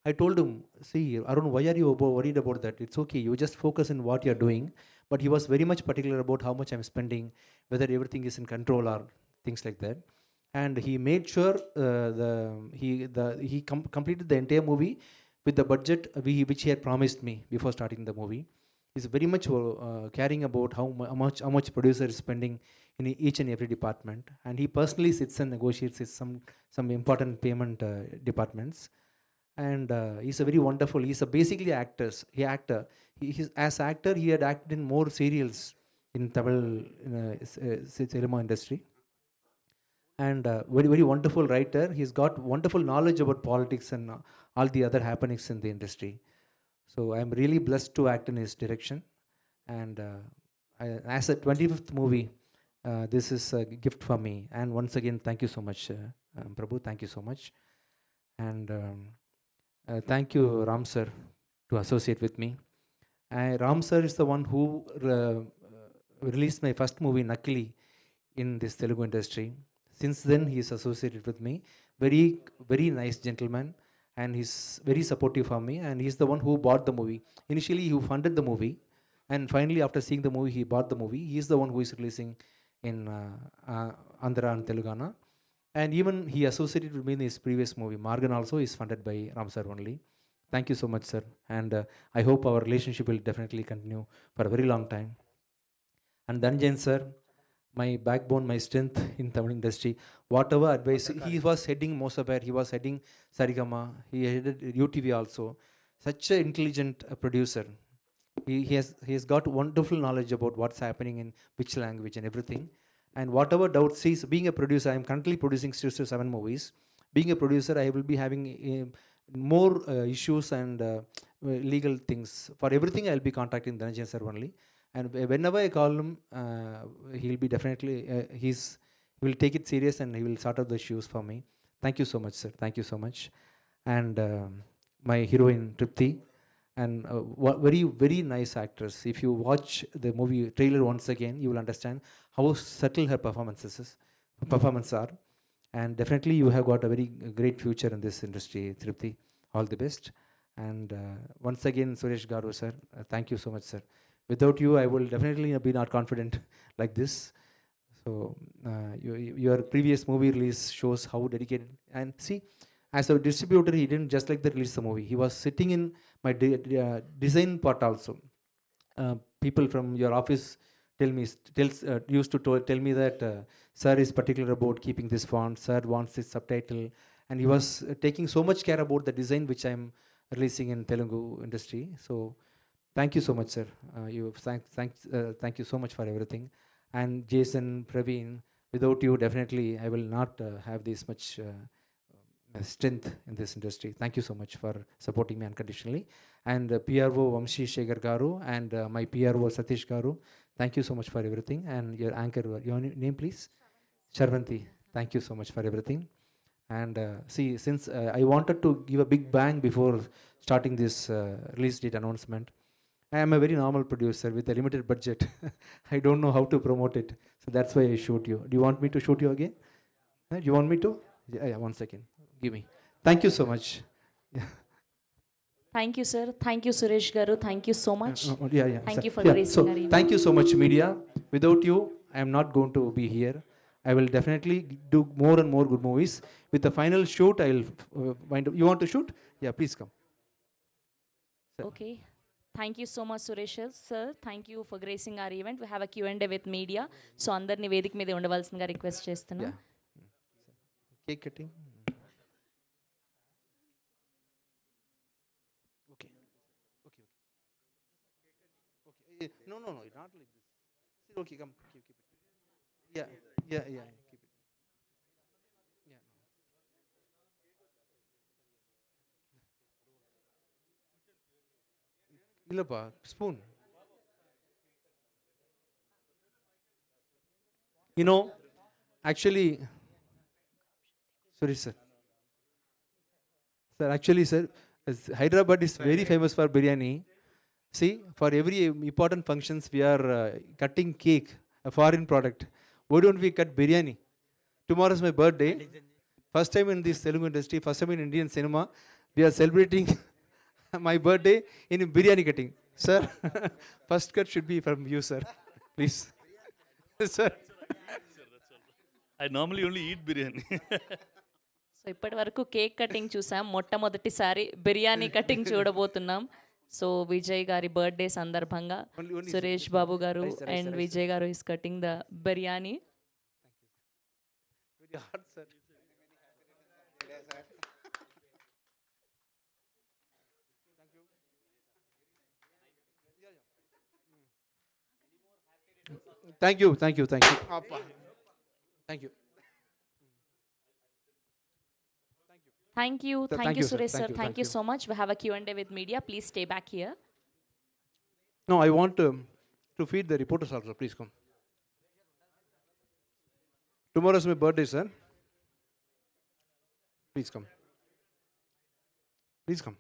I told him, see, Arun, why are you worried about that? It's okay, you just focus on what you're doing. But he was very much particular about how much I'm spending, whether everything is in control or things like that. And he made sure he completed the entire movie with the budget which he had promised me before starting the movie. He's very much caring about how much producer is spending in each and every department, and he personally sits and negotiates with some important payment departments. And he's a very wonderful. He's a basically actor. As actor, he had acted in more serials in Tamil cinema industry. And very very wonderful writer. He's got wonderful knowledge about politics and all the other happenings in the industry. So I'm really blessed to act in his direction. And as a 25th movie, this is a gift for me. And once again, thank you so much, Prabhu. Thank you so much. And thank you, Ram sir, to associate with me. Ram sir is the one who released my first movie, Nakli, in this Telugu industry. Since then, he is associated with me. Very, very nice gentleman, and he's very supportive for me. And he's the one who bought the movie. Initially, he funded the movie, and finally, after seeing the movie, he bought the movie. He's the one who is releasing in Andhra and Telangana. And even he associated with me in his previous movie, Margan, also is funded by Ram sir only. Thank you so much, sir. And I hope our relationship will definitely continue for a very long time. And Dhananjayan sir, my backbone, my strength in Tamil industry. Whatever advice, he was heading Mosabir, he was heading Sarigama, he headed UTV also. Such an intelligent producer. He has got wonderful knowledge about what's happening in which language and everything. And whatever doubts, being a producer, I am currently producing 6 to 7 movies. Being a producer, I will be having more issues and legal things. For everything, I'll be contacting Dhananjayan sir only. And whenever I call him, he'll be definitely, he will take it serious and he will sort out the issues for me. Thank you so much, sir. Thank you so much. And my heroine, Tripti, and very, very nice actress. If you watch the movie trailer once again, you will understand how subtle her performances are. And definitely you have got a very great future in this industry, Tripti. All the best. And once again, Suresh Garu, sir, thank you so much, sir. Without you, I will definitely be not confident like this. So your previous movie release shows how dedicated. And see, as a distributor, he didn't just like that release the movie. He was sitting in my design part also. People from your office used to tell me that sir is particular about keeping this font. Sir wants this subtitle, and he was taking so much care about the design which I am releasing in Telugu industry. So thank you so much, sir. Thank you so much for everything. And Jason, Praveen, without you, definitely I will not have this much strength in this industry. Thank you so much for supporting me unconditionally. And PRO Vamshi Shekhar Garu and my PRO Satish Garu, thank you so much for everything. And your anchor, your name please? Sharvanti. Thank you so much for everything. And see, since I wanted to give a big bang before starting this release date announcement, I am a very normal producer with a limited budget. I don't know how to promote it. So that's why I shoot you. Do you want me to shoot you again? Do you want me to? Yeah, 1 second. Give me. Thank you so much. Thank you sir, thank you Suresh garu, thank you so much. Yeah. Thank sir. you for Yeah, gracing so our event. thank you so much, media. Without you, I am not going to be here. I will definitely do more and more good movies. With the final shoot, I will wind up. You want to shoot? Yeah, please come. Okay, thank you so much Suresh sir, thank you for gracing are event. We have a Q&A with media. So అందరినీ వేదిక మీద ఉండవలసిందిగా request చేస్తున్నాం. Yeah. Cake cutting. Okay. No, not like this. Okay, come. Keep it. Yeah. Keep it. Yeah. Illappa, spoon. You know, actually, sorry, sir. Sir, actually, sir, Hyderabad is very famous for biryani. See, for every important functions, we are cutting cake, a foreign product. Why don't we cut biryani? Tomorrow is my birthday. First time in this Telugu industry, first time in Indian cinema, we are celebrating my birthday in biryani cutting. Sir, first cut should be from you, sir. Please. Sir. I normally only eat biryani. So ఇప్పటి వరకు cake cutting చూసాం, మొట్టమొదటిసారి biryani cutting చూడబోతున్నాం. So Vijay గారి birthday సందర్భంగా Only Suresh Babu garu Rice, sir, and rice, Vijay garu is cutting the biryani. Very hard, sir. Thank you. Thank you. Thank you, Sir, thank thank you you, sir. Suresh Thank sir, you, thank thank you you. So much. We have a Q&A with media. Please stay back here. No, I want to feed the reporters also. Please come. Tomorrow is my birthday, sir. Please come. Please come.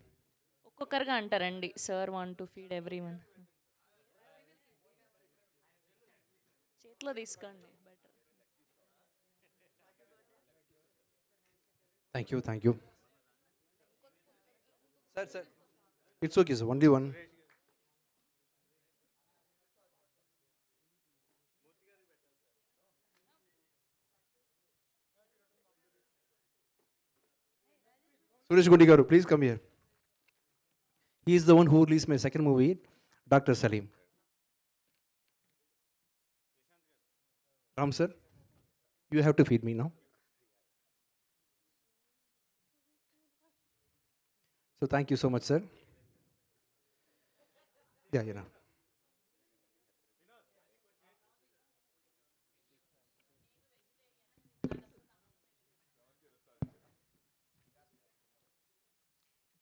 ఒక్కొక్కరుగా అంటారండి. Sir want to feed every one. చేతిలో తీసుకోండి better. Thank you. Thank you. Sir. It's okay, sir. Only one. Suresh Gundi garu, please come here. He is the one who released my second movie, Dr. Salim. Ram sir, you have to feed me now. So thank you so much, sir. Yeah, you know.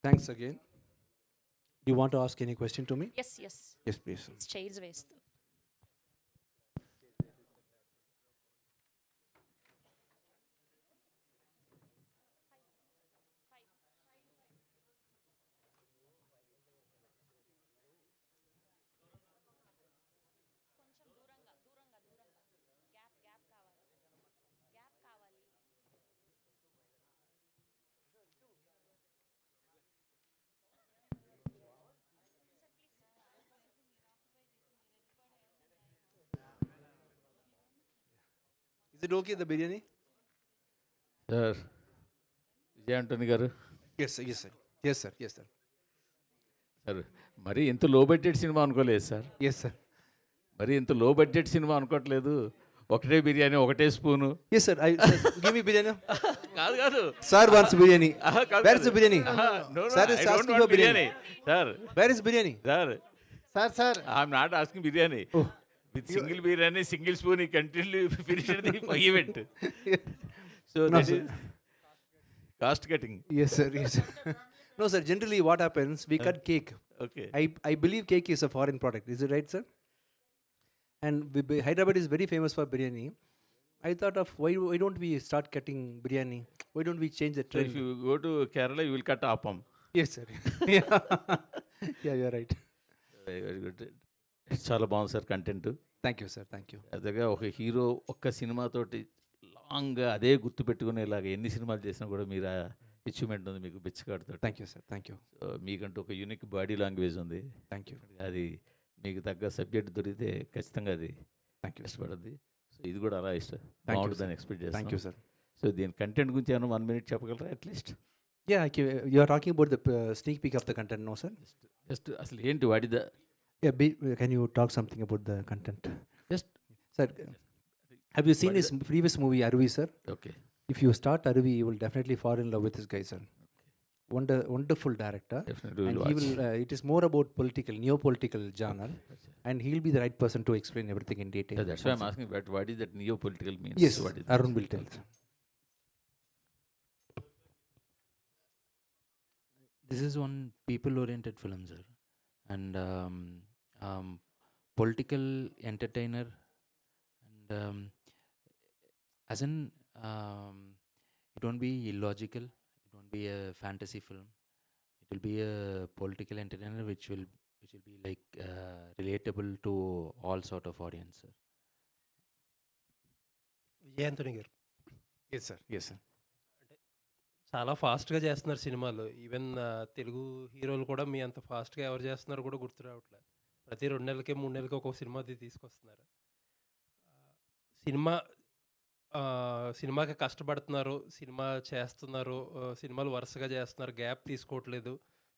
Thanks again. Do you want to ask any question to me? Yes yes, Yes, please. Chairs వేస్తూ. Is it okay, the biryani? Sir Vijay Antony గారు, Yes, sir. Yes, sir. Yes, sir. Yes, sir. Sir మరీ ఇంత low budget సినిమా అనుకోలేదు sir. Yes, sir. మరీ ఇంత low budget cinema అనుకోవట్లేదు. ఒకటే బిర్యానీ, ఒకటే spoon. Yes, sir. Sir, give me biryani. కాదు కాదు Sir wants biryani. కాదు, Where is the biryani? No, Sir I is don't asking want for biryani. Sir Where is biryani? Sir Sir. I'm not asking biryani. Oh. With single biryani, single spoon, ఈ continue finish the event. So No, that sir. Is cost cutting. Yes, sir. Yes. No, sir. Generally, what happens? We cut cake. Okay. I believe cake is a foreign product. Is it right, sir? And Hyderabad is very famous for biryani. I thought of why don't we start cutting biryani? Why don't we change the So if trend? you go to Kerala, you will cut appam. Yes, sir. Yeah, yeah, you're right. Very good. చాలా బాగుంది sir content. Thank you, sir. Thank you. అదేగా ఒక hero ఒక్క సినిమాతోటి లాంగ్గా అదే గుర్తు పెట్టుకునేలాగా ఎన్ని సినిమాలు చేసినా కూడా మీరు అచీవ్మెంట్ ఉంది మీకు బిచ్చగాడుతో. Thank you, sir. Thank you. So మీకంటూ ఒక యూనిక్ బాడీ లాంగ్వేజ్ ఉంది. Thank you. అది మీకు తగ్గ సబ్జెక్ట్ దొరికితే ఖచ్చితంగా అది Thank you. ఇష్టపడుద్ది. సో ఇది కూడా అలా ఇష్టం you, బాగుంటుందని ఎక్స్పెక్ట్ Thank you, చేస్తాను. sir. సో దీని కంటెంట్ గురించి ఏమైనా 1 minute చెప్పగలరా at least? Yeah, you are talking about the sneak peek of the content, no, sir? Just అసలు ఏంటి వాడి the Yeah, can you talk something about the content? Just Sir, have you seen his previous movie, Aruvi, sir? Okay. If you start Aruvi, you will definitely fall in love with this guy, sir. Wonderful director. Definitely And will he watch. will, it is more about neo-political genre. And he'll be the right person to explain everything in detail. Yeah, that's why I'm asking, but what is that neo-political means? Yes, What is Arun will tell. This is one people-oriented film, sir, and political entertainer, and as in it won't be illogical. It won't be a fantasy film. It will be a political entertainer, which will be like relatable to all sort of audience, sir. విజయాంతోని గారు Yes, sir. Yes, sir. చాలా ఫాస్ట్గా చేస్తున్నారు సినిమాలు. Even Telugu హీరోలు కూడా మీ అంత ఫాస్ట్గా ఎవరు చేస్తున్నారో కూడా గుర్తు రావట్లేదు. ప్రతి 2 నెలలకి 3 నెలలకి ఒక్కొక్క సినిమా తీసుకొస్తున్నారు. సినిమా సినిమాకి కష్టపడుతున్నారు, సినిమా చేస్తున్నారు, సినిమాలు వరుసగా చేస్తున్నారు, గ్యాప్ తీసుకోవట్లేదు,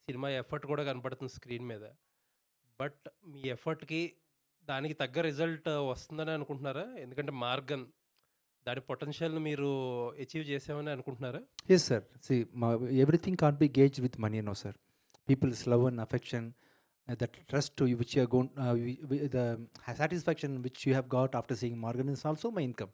సినిమా ఎఫర్ట్ కూడా కనపడుతుంది స్క్రీన్ మీద. బట్ మీ ఎఫర్ట్కి దానికి తగ్గ రిజల్ట్ వస్తుందని అనుకుంటున్నారా? ఎందుకంటే మార్గన్ దాని పొటెన్షియల్ని మీరు అచీవ్ చేసామని అనుకుంటున్నారా? Yes, sir. See, everything can't be gauged with money, no, sir. People's love and affection, that trust to you, which you are going, the satisfaction which you have got after seeing Morgan is also my income.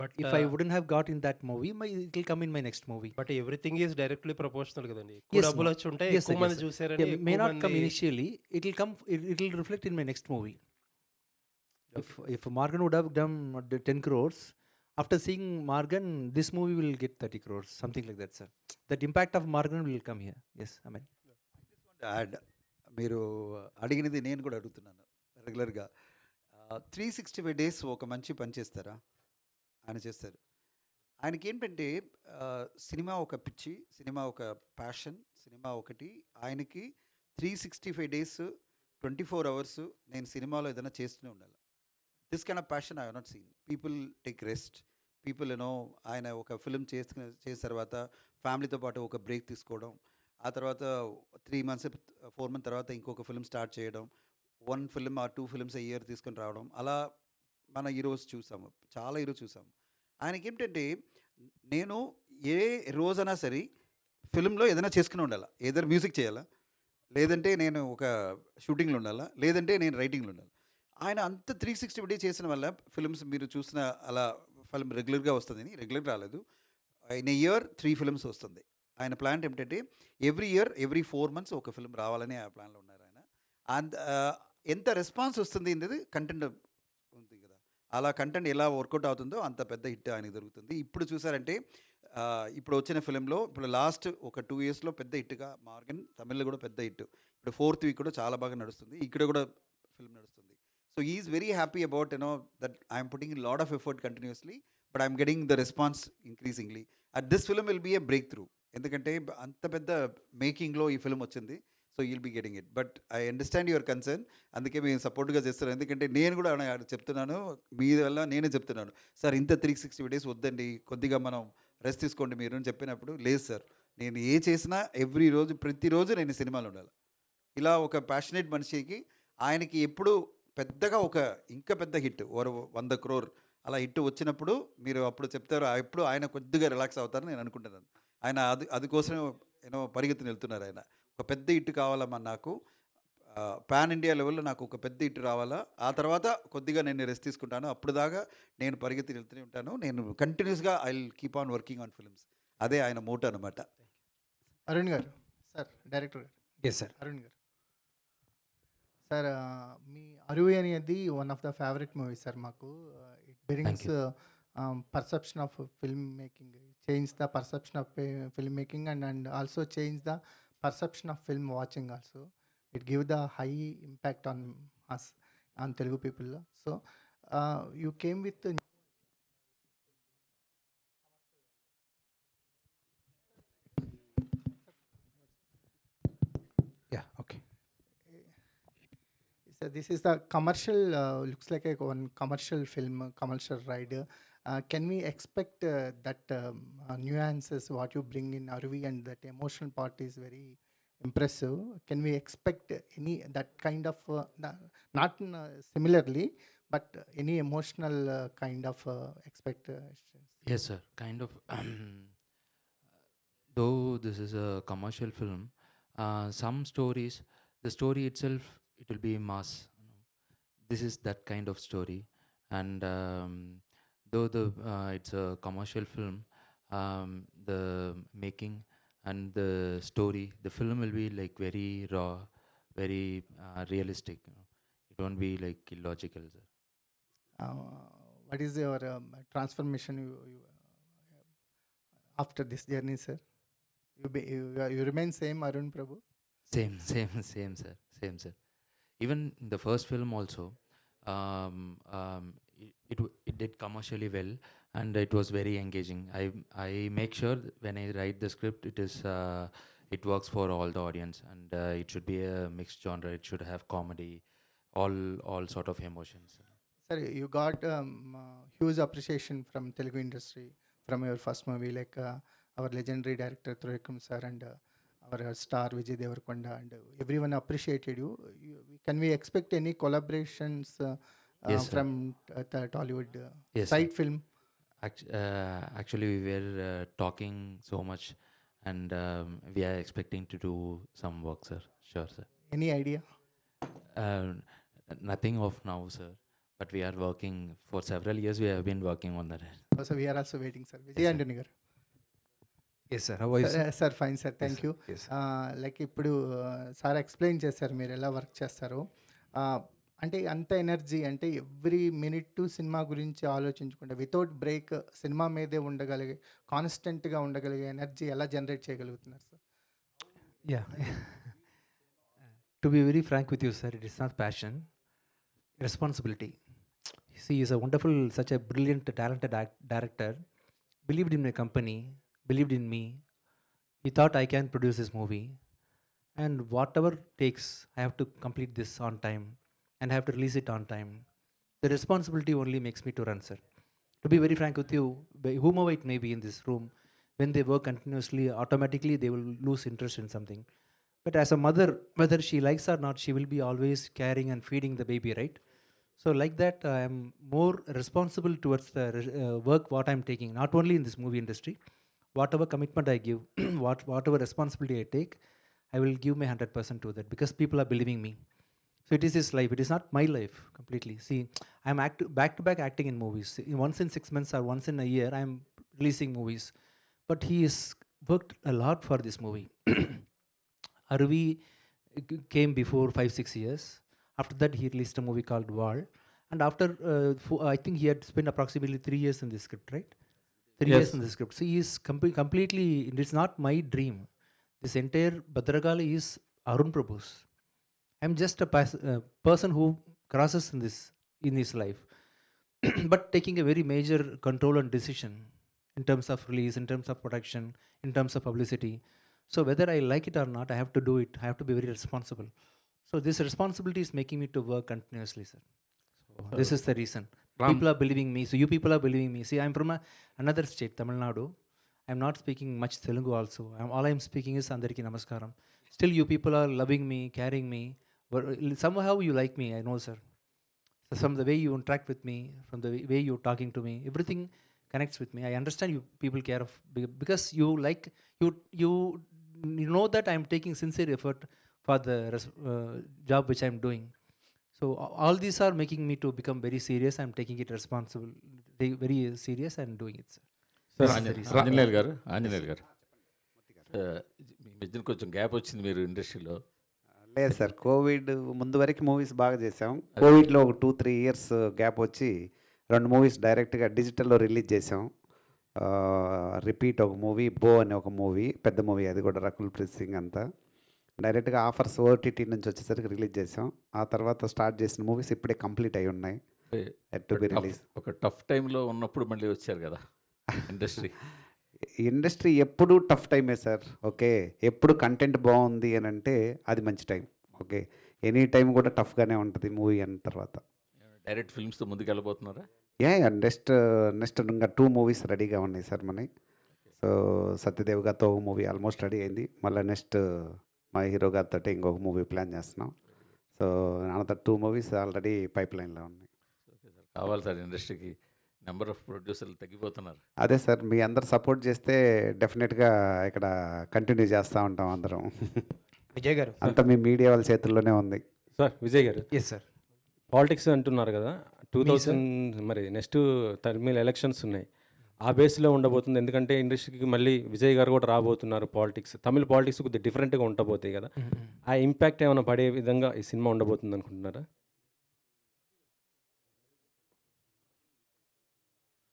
But If I wouldn't have got in that movie, it will come in my next movie. But everything is directly proportional కదండి. ఎక్కువ Yes, డబ్బులు ma'am. వచ్చి ఉంటే Yes, sir, ఎక్కువ మంది yes, sir. చూసారని Yeah, may ఎక్కువ not come మంది initially. It will come. It will reflect in my next movie. If Morgan would have done 10 crores, after seeing Morgan, this movie will get 30 crores, something like that, sir. That impact of Morgan will come here. Yes, I mean. Add మీరు అడిగినది నేను కూడా అడుగుతున్నాను రెగ్యులర్గా. 365 days ఒక మంచి పని చేస్తారా? ఆయన చేస్తారు. ఆయనకి ఏంటంటే సినిమా ఒక పిచ్చి, సినిమా ఒక ప్యాషన్, సినిమా ఒకటి. ఆయనకి 365 డేస్ 24 hours నేను సినిమాలో ఏదైనా చేస్తూనే ఉండాలి. This kind of passion I have not seen. People take rest, people ఆయన ఒక ఫిల్మ్ చేసిన తర్వాత ఫ్యామిలీతో పాటు ఒక బ్రేక్ తీసుకోవడం, ఆ తర్వాత 3 months 4 months తర్వాత ఇంకొక ఫిల్మ్ స్టార్ట్ చేయడం, 1 film or 2 films a year తీసుకొని రావడం, అలా మన హీరోస్ చూసాము, చాలా హీరోస్ చూసాము. ఆయనకి ఏంటంటే నేను ఏ రోజైనా సరే ఫిల్మ్లో ఏదైనా చేసుకుని ఉండాలా, ఏదైనా మ్యూజిక్ చేయాలా, లేదంటే నేను ఒక షూటింగ్లో ఉండాలా, లేదంటే నేను రైటింగ్లో ఉండాలి. ఆయన అంత 360 డేస్ చేసిన వల్ల ఫిల్మ్స్ మీరు చూసిన అలా ఫిల్మ్ రెగ్యులర్గా వస్తుందని, రెగ్యులర్ రాలేదు, ఇన్ ఏ ఇయర్ 3 films వస్తుంది. ఆయన ప్లాన్ ఏమిటంటే ఎవ్రీ ఇయర్ ఎవ్రీ 4 months ఒక ఫిల్మ్ రావాలని ఆ ప్లాన్లో ఉన్నారు ఆయన. అండ్ ఎంత రెస్పాన్స్ వస్తుంది అనేది కంటెంట్ ఉంది కదా, అలా కంటెంట్ ఎలా వర్కౌట్ అవుతుందో అంత పెద్ద హిట్ ఆయనకి దొరుకుతుంది. ఇప్పుడు చూసారంటే ఇప్పుడు వచ్చిన ఫిలింలో ఇప్పుడు లాస్ట్ ఒక 2 yearsలో పెద్ద హిట్గా మార్గన్, తమిళ్లో కూడా పెద్ద హిట్, ఇప్పుడు 4th week కూడా చాలా బాగా నడుస్తుంది, ఇక్కడ కూడా ఫిల్మ్ నడుస్తుంది. So is very happy about that I'm putting in lot of effort continuously, but I'm getting the response increasingly. At this film will be a breakthrough, ఎందుకంటే అంత పెద్ద మేకింగ్లో ఈ ఫిల్మ్ వచ్చింది. So you'll be getting it. But I understand your concern, అందుకే మేము సపోర్ట్గా చేస్తున్నాను. ఎందుకంటే నేను కూడా చెప్తున్నాను, మీ వల్ల నేనే చెప్తున్నాను, సార్ ఇంత 360 days వద్దండి, కొద్దిగా మనం రెస్ట్ తీసుకోండి మీరు అని చెప్పినప్పుడు, లేదు సార్ నేను ఏ చేసినా ఎవ్రీ రోజు ప్రతిరోజు నేను సినిమాలో ఉండాలి. ఇలా ఒక ప్యాషనేట్ మనిషికి ఆయనకి ఎప్పుడు పెద్దగా ఒక ఇంకా పెద్ద హిట్ 100 crore అలా హిట్ వచ్చినప్పుడు మీరు అప్పుడు చెప్తారు, ఎప్పుడు ఆయన కొద్దిగా రిలాక్స్ అవుతారని నేను అనుకుంటున్నాను. ఆయన అది కోసం పరిగెత్తుని వెళ్తున్నారు. ఆయన ఒక పెద్ద హిట్ కావాలమ్మా నాకు, పాన్ ఇండియా లెవెల్లో నాకు ఒక పెద్ద హిట్ రావాలా, ఆ తర్వాత కొద్దిగా నేను రెస్ట్ తీసుకుంటాను, అప్పుడు దాకా నేను పరిగెత్తి వెళ్తూనే ఉంటాను, నేను కంటిన్యూస్గా I will keep on working on films. అదే ఆయన మోటో అనమాట. Arun garu, sir director garu. Yes sir. Arun garu sir, మీ అరువి అనేది one of the favourite movie sir మాకు. It brings perception of filmmaking, change the perception of filmmaking, and also change the perception of film watching also. It give the high impact on us, on Telugu people. So you came with the Yeah, okay. so this is the commercial, looks like a one commercial film, commercial ride. Can we expect that nuances what you bring in Arvi, and that emotional part is very impressive? Can we expect any that kind of not similarly, but any emotional kind of expectations? Yes, sir. Kind of. Though this is a commercial film, some stories, the story itself, it will be mass. This is that kind of story, and though it's a commercial film, the making and the story, the film will be like very raw, very realistic. It won't be like illogical, sir. What is your transformation after this journey, sir? You remain same, Arun Prabhu? Same, same, sir. Same, sir. Even in the first film also, it did commercially well, and it was very engaging. I make sure when I write the script, it works for all the audience, and it should be a mixed genre. It should have comedy, all sort of emotions. Sir, you got huge appreciation from Telugu industry from your first movie, like our legendary director Trivikram sir, and our star Vijay Devarkonda, and everyone appreciated you. Can we expect any collaborations Yes, sir. from the Tollywood Yes, side film? Actually, we were talking so much, and we are expecting to do some work, sir. Sure, sir. Any idea? Nothing of now, sir. But we are working for several years. We have been working on that. So we are also waiting, sir. Vijay sir. Antony garu. Yes, sir. How are you, sir? Sir fine sir, thank you. Yes. Like ఇప్పుడు sir explain చేశారు మీరు ఎలా work చేస్తారు. అంటే అంత energy, అంటే every minute to cinema గురించి ఆలోచించకుండా వితౌట్ బ్రేక్ సినిమా మీదే ఉండగలిగే, కాన్స్టెంట్గా ఉండగలిగే ఎనర్జీ ఎలా జనరేట్ చేయగలుగుతున్నారు sir? Yeah. To be very frank with you, sir, it is not passion, responsibility. See, he is a wonderful, such a brilliant, talented director. Believed in my company, believed in me. He thought I can produce this movie, and whatever takes, I have to complete this on time, and I have to release it on time. The responsibility only makes me to run, sir. To be very frank with you, whomever it may be in this room, when they work continuously, automatically they will lose interest in something. But as a mother, whether she likes or not, she will be always carrying and feeding the baby, right? So like that, I am more responsible towards the work what I'm taking, not only in this movie industry. Whatever commitment I give, whatever responsibility I take, I will give my 100% to that, because people are believing me. So it is his life. It is not my life completely. See, I'm back to back acting in movies. Once in 6 months or once in a year, I'm releasing movies. But he has worked a lot for this movie. Arvi came before 5-6 years. After that, he released a movie called Wall. And after, I think he had spent approximately 3 years in this script, right? 3 years in the script. So he is completely, it's not my dream. This entire Bhadragali is Arun Prabhu's. I'm just a person who crosses in his life, but taking a very major control and decision in terms of release, in terms of production, in terms of publicity. So whether I like it or not, I have to do it. I have to be very responsible. So this responsibility is making me to work continuously, sir. So this is the reason. People are believing me. So you people are believing me. See, I'm from another state, Tamil Nadu. I'm not speaking much Telugu also. All I'm speaking is Andariki Namaskaram. Still, you people are loving me, carrying me. Somehow you like me, I know, sir. So from the way you interact with me, from the way you're talking to me, everything connects with me. I understand you people care of, because you like, you know that I'm taking sincere effort for the job which I'm doing. So all these are making me to become very serious. I'm taking it responsible, very serious, and doing it, sir. Sir Anjaneyulu గారు మీ మధ్యన కొంచెం gap వచ్చింది మీరు ఇండస్ట్రీలో. లేదు sir, Covid ముందు వరకు movies బాగా చేసాం. కోవిడ్లో ఒక 2-3 ఇయర్స్ గ్యాప్ వచ్చి 2 మూవీస్ డైరెక్ట్గా డిజిటల్లో రిలీజ్ చేసాం. రిపీట్ ఒక మూవీ, బో అనే ఒక మూవీ, పెద్ద మూవీ, అది కూడా రకుల్ ప్రీత్ సింగ్ అంతా. డైరెక్ట్గా ఆఫర్స్ ఓటీటీ నుంచి వచ్చేసరికి రిలీజ్ చేసాం. ఆ తర్వాత స్టార్ట్ చేసిన మూవీస్ ఇప్పుడే కంప్లీట్ అయి ఉన్నాయి, ఎట్ టు బి రిలీజ్. ఒక టఫ్ టైంలో ఉన్నప్పుడు మళ్ళీ వచ్చారు కదా ఇండస్ట్రీ. ఇండస్ట్రీ ఎప్పుడు టఫ్ టైమే సార్. ఓకే, ఎప్పుడు కంటెంట్ బాగుంది అని అంటే అది మంచి టైం. ఓకే, ఎనీ టైం కూడా టఫ్గానే ఉంటుంది మూవీ అన్న తర్వాత. డైరెక్ట్ ఫిల్మ్స్తో ముందుకు వెళ్ళబోతున్నారా? నెక్స్ట్ ఇంకా 2 మూవీస్ రెడీగా ఉన్నాయి సార్ మనకి. సో సత్యదేవ్ గారితో ఒక మూవీ ఆల్మోస్ట్ రెడీ అయింది. మళ్ళీ నెక్స్ట్ మా హీరో గారితో ఇంకొక మూవీ ప్లాన్ చేస్తున్నాం. So another 2 movies already pipe లైన్లో ఉన్నాయి. ఓకే సార్, కావాలి సార్ ఇండస్ట్రీకి. నెంబర్ ఆఫ్ ప్రొడ్యూసర్లు తగ్గిపోతున్నారు. అదే సార్, మీ అందరు సపోర్ట్ చేస్తే డెఫినెట్గా ఇక్కడ కంటిన్యూ చేస్తూ ఉంటాం అందరం. విజయ్ గారు, అంతా మీ మీడియా వాళ్ళ చేతుల్లోనే ఉంది. సార్ విజయ్ గారు, ఎస్ సార్. పాలిటిక్స్ అంటున్నారు కదా, 2000 మరి నెక్స్ట్ తమిళ ఎలక్షన్స్ ఉన్నాయి, ఆ బేస్లో ఉండబోతుంది. ఎందుకంటే ఇండస్ట్రీకి మళ్ళీ విజయ్ గారు కూడా రాబోతున్నారు. పాలిటిక్స్, తమిళ పాలిటిక్స్ కొద్దిగా డిఫరెంట్గా ఉండబోతాయి కదా, ఆ ఇంపాక్ట్ ఏమైనా పడే విధంగా ఈ సినిమా ఉండబోతుంది అనుకుంటున్నారా?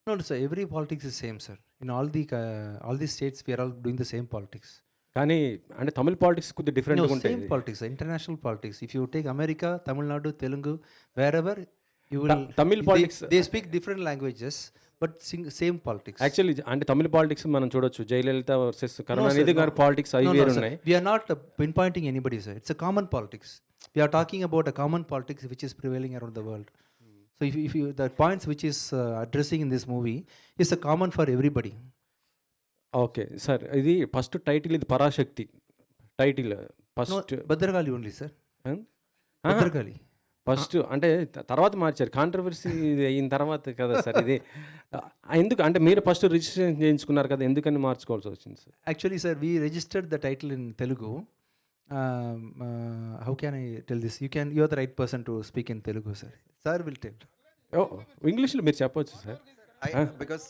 No, sir. Every politics is same, sir. In all the states, we are all doing the same politics. కానీ అంటే తమిళ పాలిటిక్స్ కొద్దిగా No, డిఫరెంట్గా same ఉంటాయి. politics, international politics. If you take America, Tamil Nadu, Telugu, wherever, you will. Tamil politics. They speak different languages, but same politics. Actually అంటే Tamil politics మనం చూడొచ్చు, Jayalalitha versus No, Karunanidhi sir, గారి no. Politics అవి No, వేరు sir. ఉన్నాయి. We are not pinpointing anybody, sir. It's a common politics. We are talking about a common politics which is prevailing around the world. So if you the points which is addressing in this movie is a common for everybody. Okay sir, ఇది first title, ఇది Parashakti title No, first. Bhadragali only, sir. Bhadragali. First అంటే తర్వాత మార్చారు, controversy అయిన తర్వాత కదా sir ఇది. ఎందుకు అంటే మీరు ఫస్ట్ రిజిస్ట్రేషన్ చేయించుకున్నారు కదా, ఎందుకని మార్చుకోవాల్సి వచ్చింది sir? Actually, sir, we registered the title in Telugu. How can I tell this? You are the right person to speak in Telugu, sir. Sir will tell. ఇంగ్లీష్లో మీరు చెప్పొచ్చు సార్. బికాస్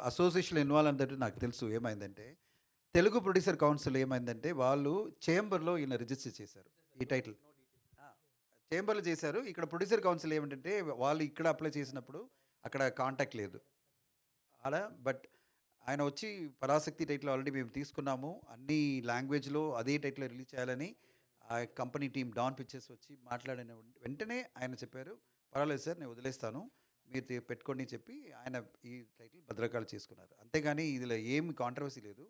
అసోసియేషన్ ఇన్వాల్వ్ అంటే నాకు తెలుసు. ఏమైందంటే Telugu producer council ఏమైందంటే వాళ్ళు చేంబర్లో ఈయన రిజిస్టర్ చేశారు ఈ టైటిల్, చేంబర్లో చేశారు. ఇక్కడ ప్రొడ్యూసర్ కౌన్సిల్ ఏమిటంటే వాళ్ళు ఇక్కడ అప్లై చేసినప్పుడు అక్కడ కాంటాక్ట్ లేదు అలా. బట్ ఆయన వచ్చి పరాశక్తి టైటిల్ ఆల్రెడీ మేము తీసుకున్నాము, అన్ని లాంగ్వేజ్లో అదే టైటిల్ రిలీజ్ చేయాలని ఆ కంపెనీ టీం డాన్ పిక్చర్స్ వచ్చి మాట్లాడిన వెంటనే ఆయన చెప్పారు, పర్వాలేదు సార్ నేను వదిలేస్తాను, మీరు పెట్టుకోండి చెప్పి ఆయన ఈ టైటిల్ భద్రకాళి చేసుకున్నారు. అంతేగాని ఇందులో ఏమి కాంట్రవర్సీ లేదు.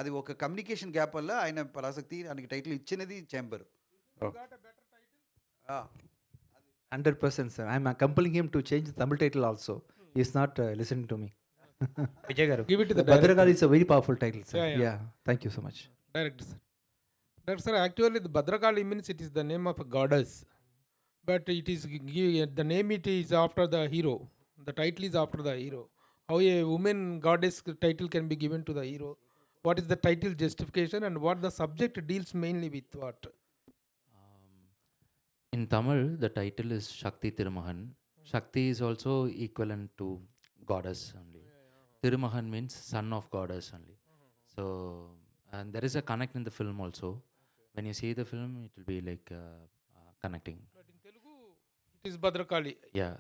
అది ఒక కమ్యూనికేషన్ గ్యాప్ వల్ల ఆయన పరాశక్తి ఆయనకి టైటిల్ ఇచ్చినది chamber. 100%, sir. I am compelling him to change the Tamil title also. He is not listening to me. Vijay garu, Give it to the Bhadragali is a very powerful title, sir. Yeah, yeah. Thank you so much. director sir. Director sir, actually the Bhadrakali means it is the name of a goddess, but it is the name it is after the hero. The title is after the hero. How a woman goddess title can be given to the hero? What is the title justification and what the subject deals mainly with what? In Tamil, the title is Shakti Tirumahan. Shakti is also equivalent to goddess only. Tirumahan means son of goddess only. So, and there is a connect in the film also. When you see the film, it will be like connecting. But in Telugu, it is Bhadrakali. Yeah.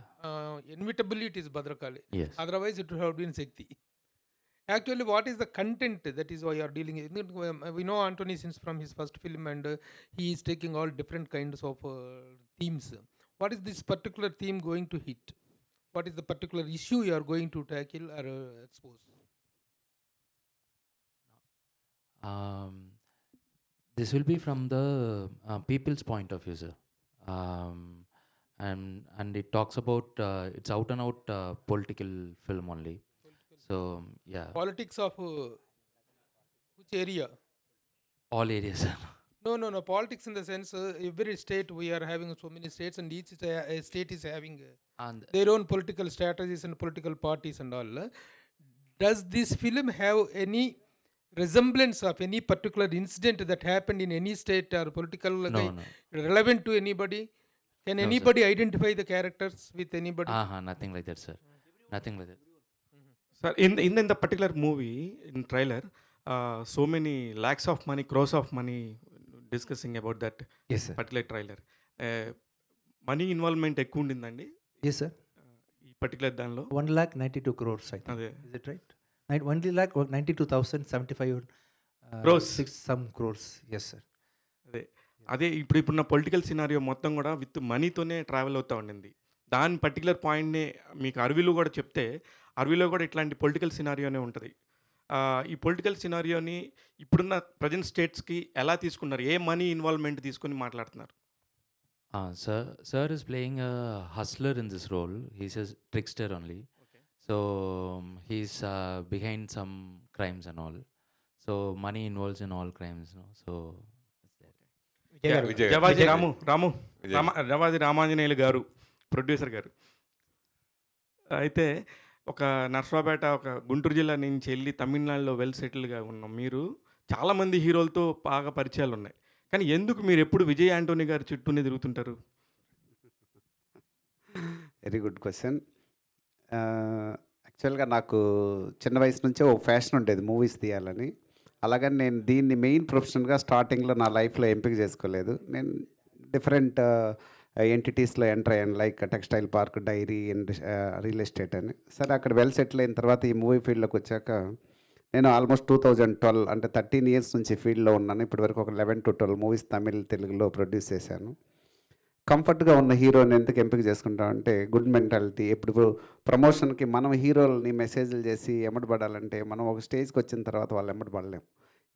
Inevitably, it is Bhadrakali. Yes. Otherwise, it would have been Shakti. Actually, what is the content? That is why you are dealing with. We know Anthony Sins from his first film, and he is taking all different kinds of themes. What is this particular theme going to hit? What is the particular issue you are going to tackle or expose? This will be from the people's point of view, sir. And it talks about, it's out and out political film only. So, yeah, Politics of which area? all areas, sir. No. Politics in the sense, every state we are having so many states, and each state is having And their own political strategies and political parties and all. Does this film have any resemblance of any particular incident that happened in any state or political no, relevant to anybody? Can No, sir. anybody identify the characters with anybody? nothing like that, sir. Nothing like that. Sir, in the particular movie, in trailer, so many lakhs of money, crores of money discussing about that Yes, sir. particular trailer. Money involvement ఎక్కువ ఉండిందండి Yes, sir. ఈ particular దానిలో? 1,92 crores, I think. అదే. Is it right? 1,92,075 Crores. 6 some crores. Yes, sir. అదే అదే ఇప్పుడున్న political scenario మొత్తం కూడా విత్ మనీతోనే ట్రావెల్ అవుతూ ఉండింది. దాని పర్టికులర్ పాయింట్ని మీకు అరవిలో కూడా చెప్తే, అరవిలో కూడా ఇట్లాంటి పొలిటికల్ సినారియోనే ఉంటుంది. ఈ పొలిటికల్ సినారియోని ఇప్పుడున్న ప్రజెంట్ స్టేట్స్కి ఎలా తీసుకున్నారు? ఏ మనీ ఇన్వాల్వ్మెంట్ తీసుకొని మాట్లాడుతున్నారు? Sir is playing a hustler in this role. He's a trickster only. Okay. So he's behind some crimes and all. So money involves in all crimes, no? So Javaji Javaji Ramanjaneyulu గారు, producer గారు. అయితే ఒక నర్సరావుపేట, ఒక గుంటూరు జిల్లా నుంచి వెళ్ళి తమిళనాడులో వెల్ సెటిల్గా ఉన్నాం. మీరు చాలామంది హీరోలతో బాగా పరిచయాలు ఉన్నాయి. కానీ ఎందుకు మీరు ఎప్పుడు విజయ్ యాంటోనీ గారి చుట్టూనే తిరుగుతుంటారు? Very good question. యాక్చువల్గా నాకు చిన్న వయసు నుంచే ఒక ఫ్యాషన్ ఉండేది మూవీస్ తీయాలని. అలాగని నేను దీన్ని మెయిన్ ప్రొఫెషన్గా స్టార్టింగ్లో నా లైఫ్లో ఎంపిక చేసుకోలేదు. నేను డిఫరెంట్ ఎంటిటీస్లో ఎంటర్ అయ్యాను, like textile park, dairy and real estate అని. సరే, అక్కడ వెల్ సెటిల్ అయిన తర్వాత ఈ మూవీ ఫీల్డ్లోకి వచ్చాక నేను ఆల్మోస్ట్ 2012 అంటే 13 years నుంచి ఫీల్డ్లో ఉన్నాను. ఇప్పటివరకు ఒక 11 to 12 మూవీస్ తమిళ్, తెలుగులో ప్రొడ్యూస్ చేశాను. కంఫర్ట్గా ఉన్న హీరోని ఎందుకు ఎంపిక చేసుకుంటామంటే గుడ్ మెంటాలిటీ. ఇప్పుడు ప్రమోషన్కి మనం హీరోలని మెసేజ్లు చేసి ఎమ్మడబడాలంటే మనం ఒక స్టేజ్కి వచ్చిన తర్వాత వాళ్ళు ఎమ్మడబడలేం.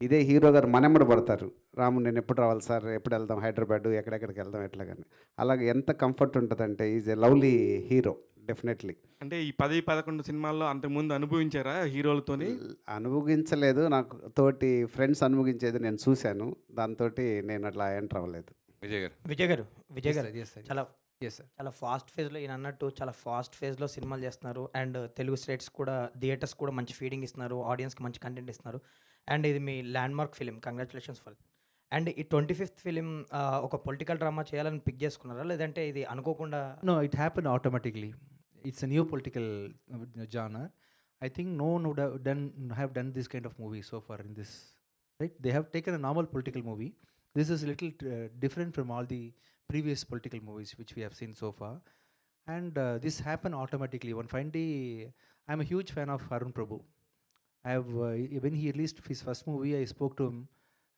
ఇదే హీరో గారు మన ఎమ్మడి పడతారు. రాము నేను ఎప్పుడు రావాలి సార్, ఎప్పుడు వెళ్దాం హైదరాబాద్, ఎక్కడెక్కడికి వెళ్దాం ఎట్లాగని. అలాగే ఎంత కంఫర్ట్ ఉంటుందంటే is a lovely hero definitely. అంటే ఈ 10-11 సినిమాల్లో అంతకుముందు అనుభవించారా హీరోలతోని? అనుభవించలేదు, నాకు తోటి ఫ్రెండ్స్ అనుభవించేది నేను చూశాను. దాంతో నేను అట్లా ఎంటర్ అవ్వలేదు. విజయ్ గారు Yes, sir. చాలా Yes, sir. చాలా ఫాస్ట్ ఫేజ్లో ఈయన అన్నట్టు చాలా ఫాస్ట్ ఫేజ్లో సినిమాలు చేస్తున్నారు. అండ్ తెలుగు స్టేట్స్ కూడా థియేటర్స్ కూడా మంచి ఫీడింగ్ ఇస్తున్నారు, ఆడియన్స్కి మంచి కంటెంట్ ఇస్తున్నారు. అండ్ ఇది మీ landmark film, congratulations for. And ఈ 25th ఫిలిం ఒక పొలిటికల్ డ్రామా చేయాలని పిక్ చేసుకున్నారా, లేదంటే ఇది అనుకోకుండా? No, it happened automatically. It's a new political genre. I think no one would have done this kind of movie so far in this. Right? They have taken a normal political movie. This is a little different from all the previous political movies which we have seen so far. And this happened automatically. One fine day, I'm a huge fan of Arun Prabhu. When he released his first movie, I spoke to him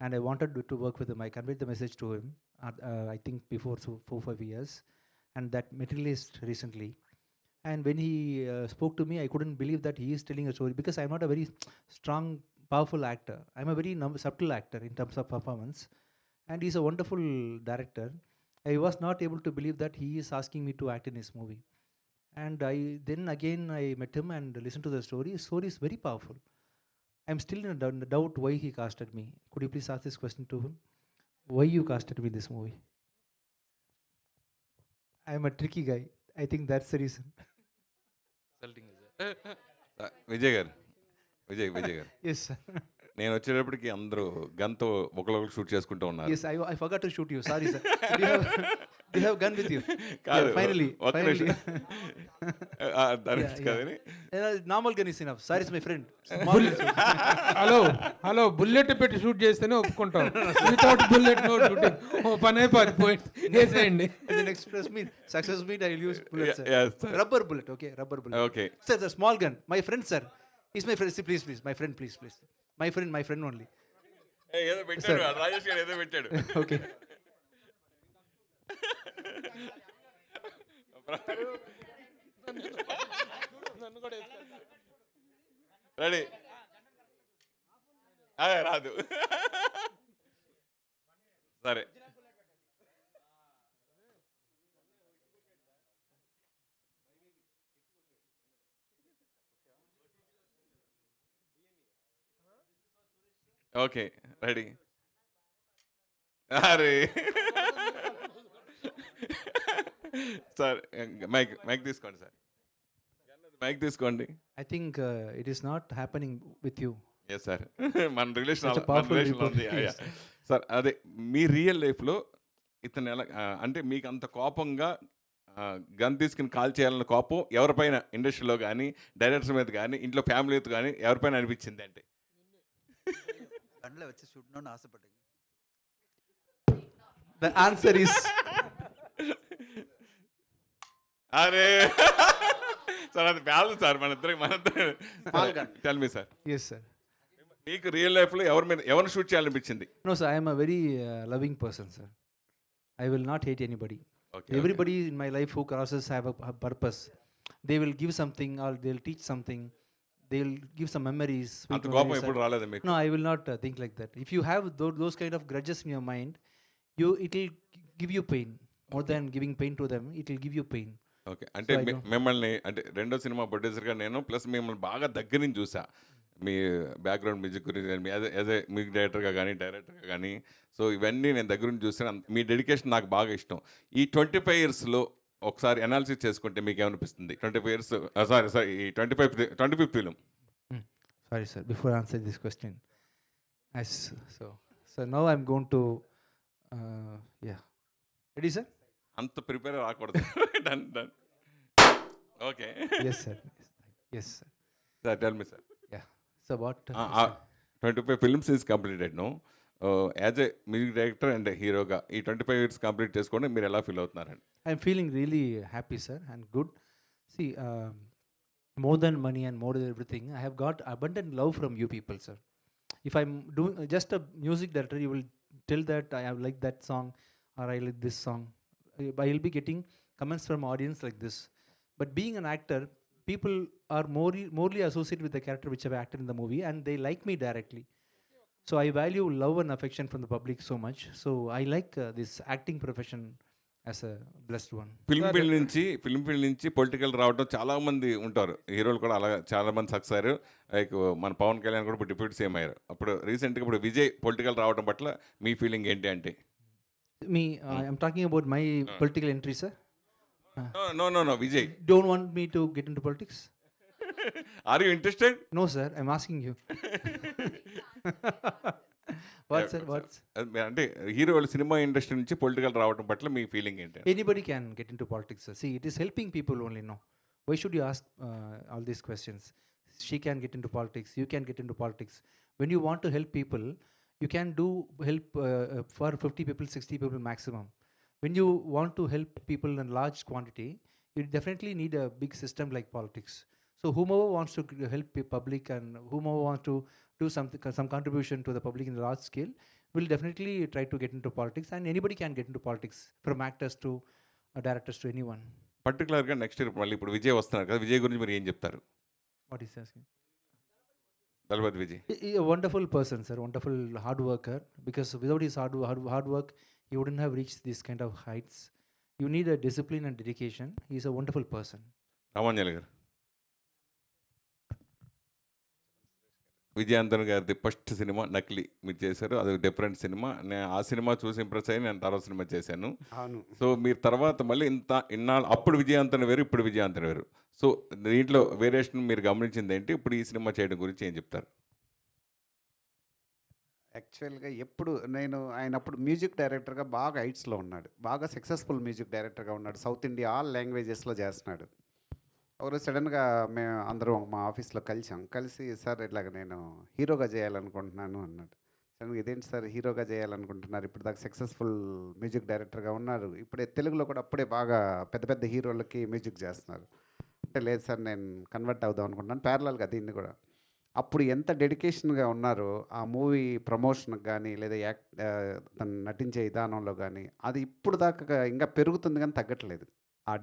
and I wanted to work with him. I conveyed the message to him, I think before 4-5 years. And that materialized recently. And when he spoke to me, I couldn't believe that he is telling a story, because I'm not a very strong, powerful actor. I'm a very subtle actor in terms of performance. And he's a wonderful director. I was not able to believe that he is asking me to act in his movie. And then again I met him and listened to the story. His story is very powerful. I'm still in a doubt why he casted me. Could you please ask this question to him? Why you casted me in this movie? I'm a tricky guy. I think that's the reason. Vijay గారు. Yes, sir. నేను వచ్చేటప్పటికి అందరూ గన్తో ఒకరు shoot చేసుకుంటూ ఉన్నారు. Yes, I forgot to shoot you. Sorry, sir. Do you have gun with you? కాదు, Yeah, finally. కాదని Normal gun is enough. Sorry, is my friend. Small gun. Hello bullet పెట్టి shoot చేస్తేనే ఒప్పుకుంటాం. Without bullet no shooting. ఓ పని అయిపోద్ది, point వేసేయండి. In the next success meet, I will use bullet, sir. Yes, sir. Rubber bullet, okay? Rubber bullet. Okay. Sir, the small gun. My friend, sir. He's my friend. See, please. My friend, please. My friend only. ఏదో పెట్టాడు, రాజేష్ గారు ఏదో పెట్టాడు. Okay. Ready? రాదు. సరే, okay ready. అరే sir, mic తీసుకోండి sir, mic తీసుకోండి. I think it is not happening with you. Yes sir, మన రిలేషన్ Such a powerful ఉంది. Yes. సార్, అదే మీ రియల్ లైఫ్లో ఇతను ఎలా అంటే మీకు అంత కోపంగా గన్ తీసుకుని కాల్ చేయాలన్న కోపం ఎవరిపైన ఇండస్ట్రీలో కానీ, డైరెక్టర్ మీద కానీ, ఇంట్లో ఫ్యామిలీతో కానీ ఎవరిపైన అనిపించింది అంటే? గంటలో వచ్చి చూడணும்னு ఆశపడ్డాను. The answer is అరే సార్ అది బ్యాలెన్స్ సార్ మన tell me sir Yes, sir. మీకు రియల్ లైఫ్లో ఎవరిని shoot చేయాలనిపించింది? No, sir, I am a very loving person, sir. I will not hate anybody. Everybody in my life who crosses have a purpose. They will give something or they'll teach something. They'll give some memories. sweet అంత కోపం memories. ఎప్పుడు రాలేదా మీకు? No, I will not think like that. If you have those kind of grudges in your mind, it will give you pain. More than giving pain to them, it will give you pain. Okay, అంటే So I don't- మిమ్మల్ని అంటే రెండో cinema ప్రొడ్యూసర్గా నేను plus మిమ్మల్ని బాగా దగ్గర నుంచి చూసా. మీ బ్యాక్గ్రౌండ్ మ్యూజిక్ గురించి కానీ యాజ్ ఏ మ్యూజిక్ డైరెక్టర్గా కానీ డైరెక్టర్గా కానీ సో ఇవన్నీ నేను దగ్గర నుంచి చూసాను. మీ డెడికేషన్ నాకు బాగా ఇష్టం. ఈ 25 yearsలో ఒకసారి అనాలిసిస్ చేసుకుంటే మీకు ఏమనిపిస్తుంది? 25 years సారీ ఈ 25th film. Sorry, sir. Before I answer this question, so now I'm going to, yeah. Ready, sir? అంత ప్రిపేర్ రాకూడదు. Done okay. Yes, sir. Yes, sir. Sir tell me sir. Yeah. So what? 25 films is completed, no? As a music director and a hero ga ee 25 years complete చేసుకొని మీరు ఎలా feel అవుతున్నారండి? I'm feeling really happy, sir, and good. See, more than money and more than everything, I have got abundant love from you people, sir. If I'm doing just a music director, you will tell that I have liked that song or I like this song. I will be getting comments from audience like this. But being an actor, people are morely associated with the character which I've acted in the movie, and they like me directly. So I value love and affection from the public so much. So I like this acting profession as a blessed one. Film field నుంచి political రావడం చాలా మంది ఉంటారు. హీరోలు కూడా అలా చాలా మంది సక్సెస్ అయ్యారు. లైక్ మన పవన్ కళ్యాణ్ కూడా ఇప్పుడు డిప్యూటీ సీఎం అయ్యారు. అప్పుడు రీసెంట్గా ఇప్పుడు విజయ్ పొలిటికల్ రావడం పట్ల మీ ఫీలింగ్ ఏంటి అంటే? I'm talking about my political entry, sir. No, Vijay. Don't want me to get into politics? Are you interested? No, sir. I'm asking you. What, sir? What? అంటే హీరోలు సినిమా ఇండస్ట్రీ నుంచి political రావడం పట్ల మీ feeling ఏంటి? Anybody can get into politics, sir. See, it is helping people only, no? Why should you ask all these questions? She can get into politics. You can get into politics. When you want to help people, you can do help for 50 people, 60 people maximum. When you want to help people in large quantity, you definitely need a big system like politics. So whomever wants to help the public and whomever wants to do some contribution to the public in a large scale will definitely try to get into politics, and anybody can get into politics, from actors to directors to anyone. పర్టికులర్గా next year మళ్ళీ ఇప్పుడు విజయ్ వస్తున్నారు కదా, విజయ్ గురించి మీరు ఏం చెప్తారు? What is asking? Thalapathy Vijay. A wonderful person, sir. Wonderful hard worker. Because without his hard work, he wouldn't have reached these kind of heights. You need a discipline and dedication. He's a wonderful person. Ramanjali గారు. విజయాంతన్ గారిది first cinema నకిలీ మీరు చేశారు. అది different cinema. నేను ఆ cinema చూసి impress అయ్యి నేను తర్వాత సినిమా చేశాను. సో మీరు తర్వాత మళ్ళీ ఇన్నాళ్ళు అప్పుడు విజయాంతన్ వేరు, ఇప్పుడు విజయాంతన్ వేరు. సో దీంట్లో వేరియేషన్ మీరు గమనించింది ఏంటి? ఇప్పుడు ఈ సినిమా చేయడం గురించి ఏం చెప్తారు? యాక్చువల్గా ఆయన అప్పుడు మ్యూజిక్ డైరెక్టర్గా బాగా హైట్స్లో ఉన్నాడు, బాగా సక్సెస్ఫుల్ మ్యూజిక్ డైరెక్టర్గా ఉన్నాడు. సౌత్ ఇండియా ఆల్ లాంగ్వేజెస్లో చేస్తున్నాడు. ఒకరోజు సడన్గా మేము అందరం మా ఆఫీస్లో కలిసి సార్ ఇట్లాగ నేను హీరోగా చేయాలనుకుంటున్నాను అన్నాడు. సడన్గా ఇదేంటి సార్ హీరోగా చేయాలనుకుంటున్నారు? ఇప్పుడు దాకా సక్సెస్ఫుల్ మ్యూజిక్ డైరెక్టర్గా ఉన్నారు, ఇప్పుడే తెలుగులో కూడా అప్పుడే బాగా పెద్ద పెద్ద హీరోలకి మ్యూజిక్ చేస్తున్నారు అంటే, లేదు సార్ నేను కన్వర్ట్ అవుదాం అనుకుంటున్నాను ప్యారలల్గా దీన్ని కూడా. అప్పుడు ఎంత డెడికేషన్గా ఉన్నారో ఆ మూవీ ప్రమోషన్కి కానీ లేదా తను నటించే విధానంలో కానీ, అది ఇప్పుడు దాకా ఇంకా పెరుగుతుంది కానీ తగ్గట్లేదు. ఆ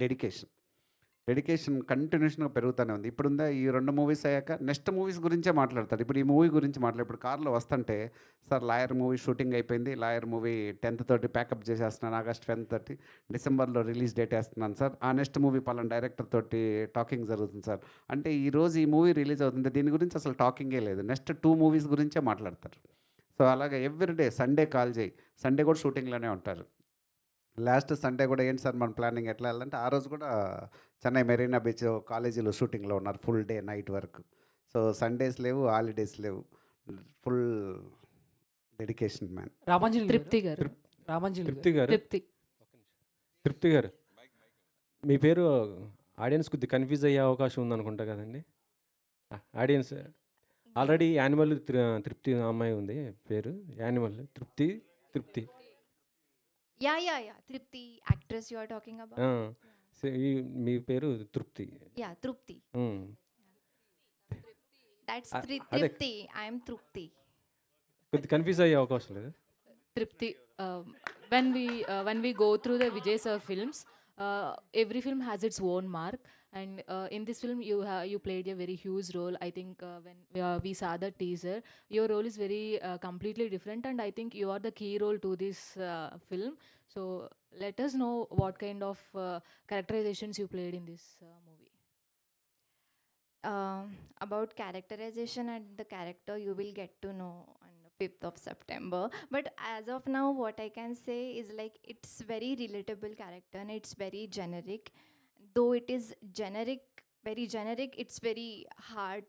డెడికేషన్ కంటిన్యూషన్గా పెరుగుతూనే ఉంది. ఇప్పుడుందా ఈ 2 మూవీస్ అయ్యాక నెక్స్ట్ మూవీస్ గురించే మాట్లాడతాడు. ఇప్పుడు ఈ మూవీ గురించి ఇప్పుడు కార్లో వస్తుంటే సార్ లాయర్ మూవీ షూటింగ్ అయిపోయింది, లాయర్ మూవీ 10th తోటి ప్యాకప్ చేసేస్తున్నాను, August 10th తోటి డిసెంబర్లో రిలీజ్ డేట్ వేస్తున్నాను సార్, ఆ నెక్స్ట్ మూవీ పలానా డైరెక్టర్ తోటి టాకింగ్ జరుగుతుంది సార్ అంటే, ఈరోజు ఈ మూవీ రిలీజ్ అవుతుంది, దీని గురించి అసలు టాకింగే లేదు, నెక్స్ట్ 2 మూవీస్ గురించే మాట్లాడతారు. సో అలాగే ఎవ్రీడే సండే కాల్ చేయి, సండే కూడా షూటింగ్లోనే ఉంటారు. లాస్ట్ సండే కూడా ఏంటి సార్ మన ప్లానింగ్ ఎట్లా వెళ్ళాలంటే, ఆ రోజు కూడా చెన్నై మెరీనా బీచ్ కాలేజీలో షూటింగ్లో ఉన్నారు ఫుల్ డే నైట్ వరకు. సో సండేస్ లేవు, హాలిడేస్ లేవు, ఫుల్ డెడికేషన్ మ్యాన్. తృప్తి గారు. తృప్తి గారు, మీ పేరు ఆడియన్స్ కొద్దిగా కన్ఫ్యూజ్ అయ్యే అవకాశం ఉందనుకుంటా కదండి. ఆడియన్స్ ఆల్రెడీ యానిమల్ తృప్తి అమ్మాయి ఉంది పేరు, యానిమల్ తృప్తి. Yeah. Tripti, actress you are talking about. మీ పేరు తృప్తి. Yeah, Trupti. మ్మ్. That's అదే Tripti. I am Trupti. కొద్ది కన్ఫ్యూజ్ అయ్యే అవకాశం లేదు. Tripti, when we go through the Vijay sir films, every film has its own mark, and in this film you played a very huge role. I think when we saw the teaser, your role is very completely different, and I think you are the key role to this film. So let us know what kind of characterizations you played in this movie. About characterization and the character, you will get to know on the 5th of September. But as of now, what I can say is like it's very relatable character and it's very generic. Though it is generic, very generic, it's very hard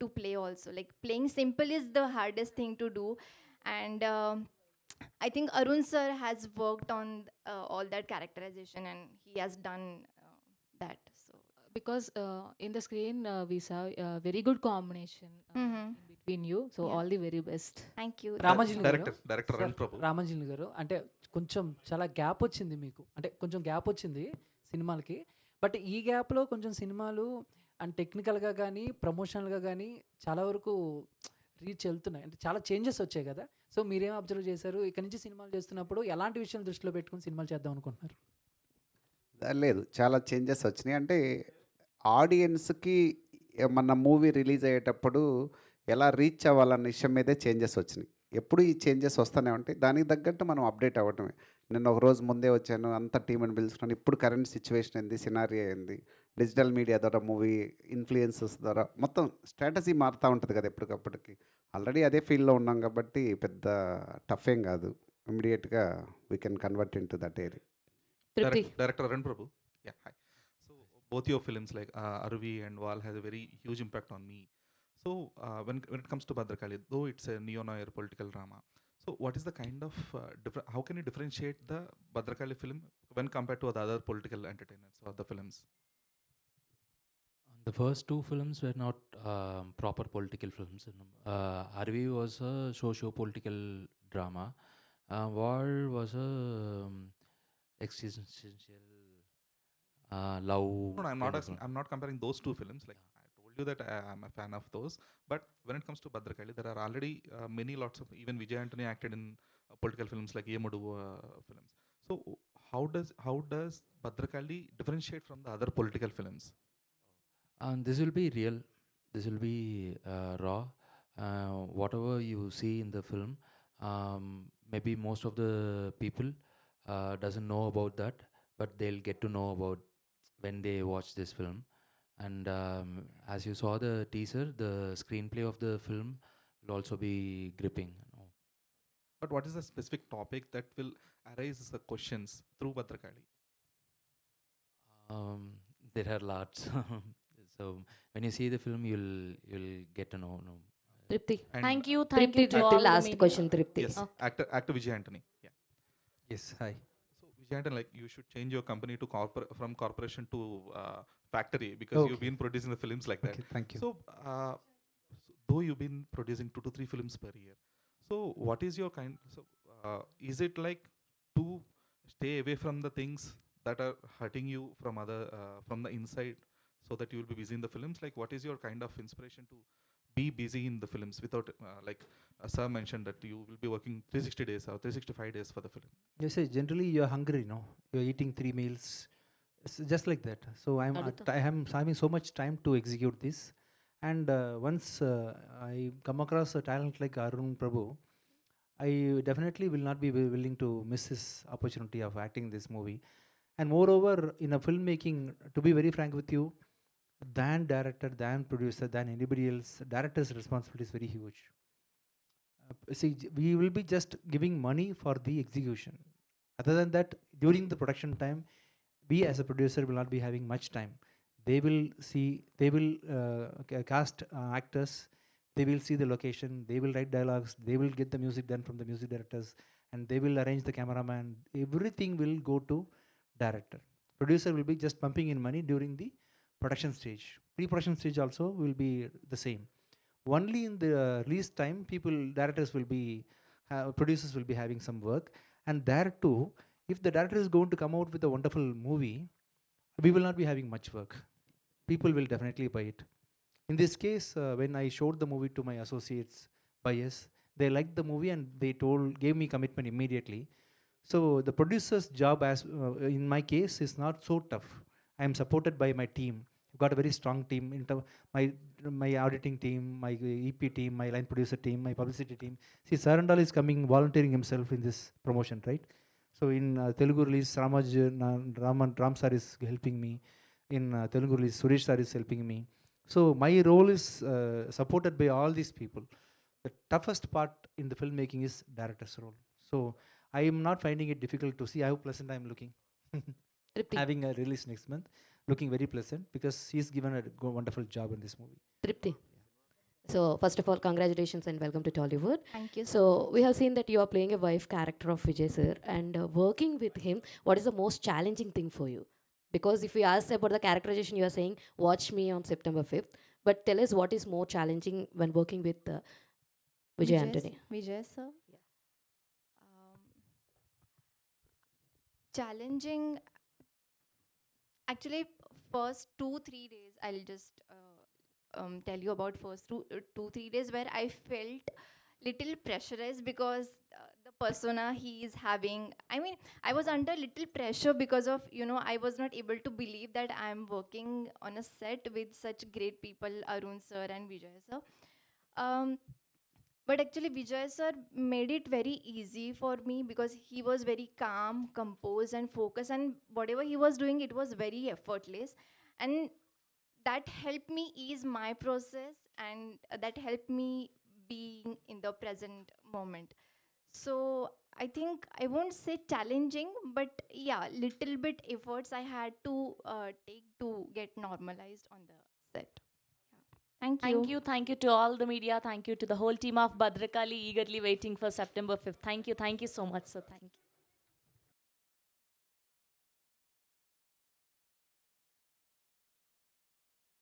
to play also. Like playing simple is the hardest thing to do. And I think Arun sir has worked on all that characterization and he has done that. So Because in the screen we saw a very good combination Mhm. in between you. So Yeah. all the very best. Thank you. Ramanjali director Arun Prabhu. Ramanjali garu, అంటే కొంచెం చాలా gap వచ్చింది మీకు, అంటే కొంచెం gap వచ్చింది సినిమాలకి. But ఈ గ్యాప్లో కొంచెం సినిమాలు అండ్ టెక్నికల్గా కానీ ప్రమోషనల్గా కానీ చాలా వరకు రీచ్ వెళ్తున్నాయి, అంటే చాలా చేంజెస్ వచ్చాయి కదా. సో మీరేం అబ్జర్వ్ చేశారు? ఇక్కడ నుంచి సినిమాలు చేస్తున్నప్పుడు ఎలాంటి విషయాలు దృష్టిలో పెట్టుకుని సినిమాలు చేద్దాం అనుకుంటున్నారు? లేదు, చాలా చేంజెస్ వచ్చినాయి. అంటే ఆడియన్స్కి మన మూవీ రిలీజ్ అయ్యేటప్పుడు ఎలా రీచ్ అవ్వాలన్న విషయం మీదే చేంజెస్ వచ్చినాయి. ఎప్పుడు ఈ చేంజెస్ వస్తూనే ఉంటాయి, దానికి తగ్గట్టు మనం అప్డేట్ అవ్వటమే. నేను ఒక రోజు ముందే వచ్చాను, అంత టీంని పిలుచుకున్నాను. ఇప్పుడు కరెంట్ సిచ్యువేషన్ ఏంది, సినారియో ఏంది, డిజిటల్ మీడియా ద్వారా మూవీ ఇన్ఫ్లుయెన్సెస్ ద్వారా మొత్తం స్ట్రాటజీ మారుతూ ఉంటుంది కదా ఎప్పటికప్పటికి. ఆల్రెడీ అదే ఫీల్డ్లో ఉన్నాం కాబట్టి పెద్ద టఫ్ ఏం కాదు. ఇమీడియట్గా we can convert in to that area. Director Arun Prabhu. Yeah, hi. So both your films like Arvi and Val has a very huge impact on me. So when it comes to Bhadrakali, though it's a neo-noir political drama, so what is the kind of how can you differentiate the Bhadrakali film when compared to the other political entertainers or the films? The first two films were not proper political films. Arvi was a socio-political drama. War was a existential love. No, I'm not comparing those two films. Like I told you that I'm a fan of those. But when it comes to Bhadrakali, there are already many lots of, even Vijay Antony acted in political films like Yemudu films. So how does Bhadrakali differentiate from the other political films? This will be real. This will be raw. Whatever you see in the film, maybe most of the people doesn't know about that, but they'll get to know about when they watch this film. And as you saw the teaser, the screenplay of the film will also be gripping. But what is the specific topic that will arise the questions through Bhadrakali? There are lots. So when you see the film, you'll get to know. Tripti. And Thank you Tripti, to all the last media. question, Tripti. Yes, actor Vijay Antony. Yeah. Yes, hi. So Vijay Antony, like you should change your company to from corporation to factory because you've been producing the films like that. Okay, thank you. So though you've been producing 2 to 3 films per year, so what is your kind? So is it like to stay away from the things that are hurting you from from the inside, so that you will be busy in the films? Like, what is your kind of inspiration to be busy in the films without, sir mentioned that you will be working 360 days or 365 days for the film? You say generally you're hungry, no? You're eating 3 meals. It's just like that. So I'm having so much time to execute this. And once I come across a talent like Arun Prabhu, I definitely will not be willing to miss this opportunity of acting this movie. And moreover, in a filmmaking, to be very frank with you, than director, than producer, than anybody else, director's responsibility is very huge. See, we will be just giving money for the execution. Other than that, during the production time, we as a producer will not be having much time. They will cast actors, they will see the location, they will write dialogues, they will get the music done from the music directors, and they will arrange the cameraman. Everything will go to director. Producer will be just pumping in money during the production stage. Pre-production stage also will be the same. Only in the release time, producers will be having some work. And there too, if the director is going to come out with a wonderful movie, we will not be having much work. People will definitely buy it. In this case, when I showed the movie to my associates, buyers, they liked the movie and they gave me commitment immediately. So the producer's job, as in my case, is not so tough. I am supported by my team. I've got a very strong team. My auditing team, my EP team, my line producer team, my publicity team. See, Sarandal is coming, volunteering himself in this promotion, right? So in Telugu release, Ram sir is helping me. In Telugu release, Suresh sir is helping me. So my role is supported by all these people. The toughest part in the filmmaking is director's role. So I am not finding it difficult to see how pleasant I am looking. Having a release next month, looking very pleasant because he's given a wonderful job in this movie. Tripti. So first of all, congratulations and welcome to Tollywood. Thank you. So we have seen that you are playing a wife character of Vijay sir, and working with him, what is the most challenging thing for you? Because if we ask about the characterization, you are saying, watch me on September 5th. But tell us what is more challenging when working with Vijay Antony. Vijay sir. Challenging. Actually, first 2-3 days, I'll just tell you about first 2-3 days where I felt little pressurized because the persona he is having. I mean, I was under little pressure because of, I was not able to believe that I am working on a set with such great people, Arun sir and Vijay sir. But actually, Vijay sir made it very easy for me because he was very calm, composed, and focused. And whatever he was doing, it was very effortless. And that helped me ease my process, and that helped me being in the present moment. So I think I won't say challenging, but yeah, little bit efforts I had to take to get normalized on the set. Thank you. Thank you to all the media. Thank you to the whole team of Bhadrakali, eagerly waiting for September 5th. Thank you so much, sir. Thank you.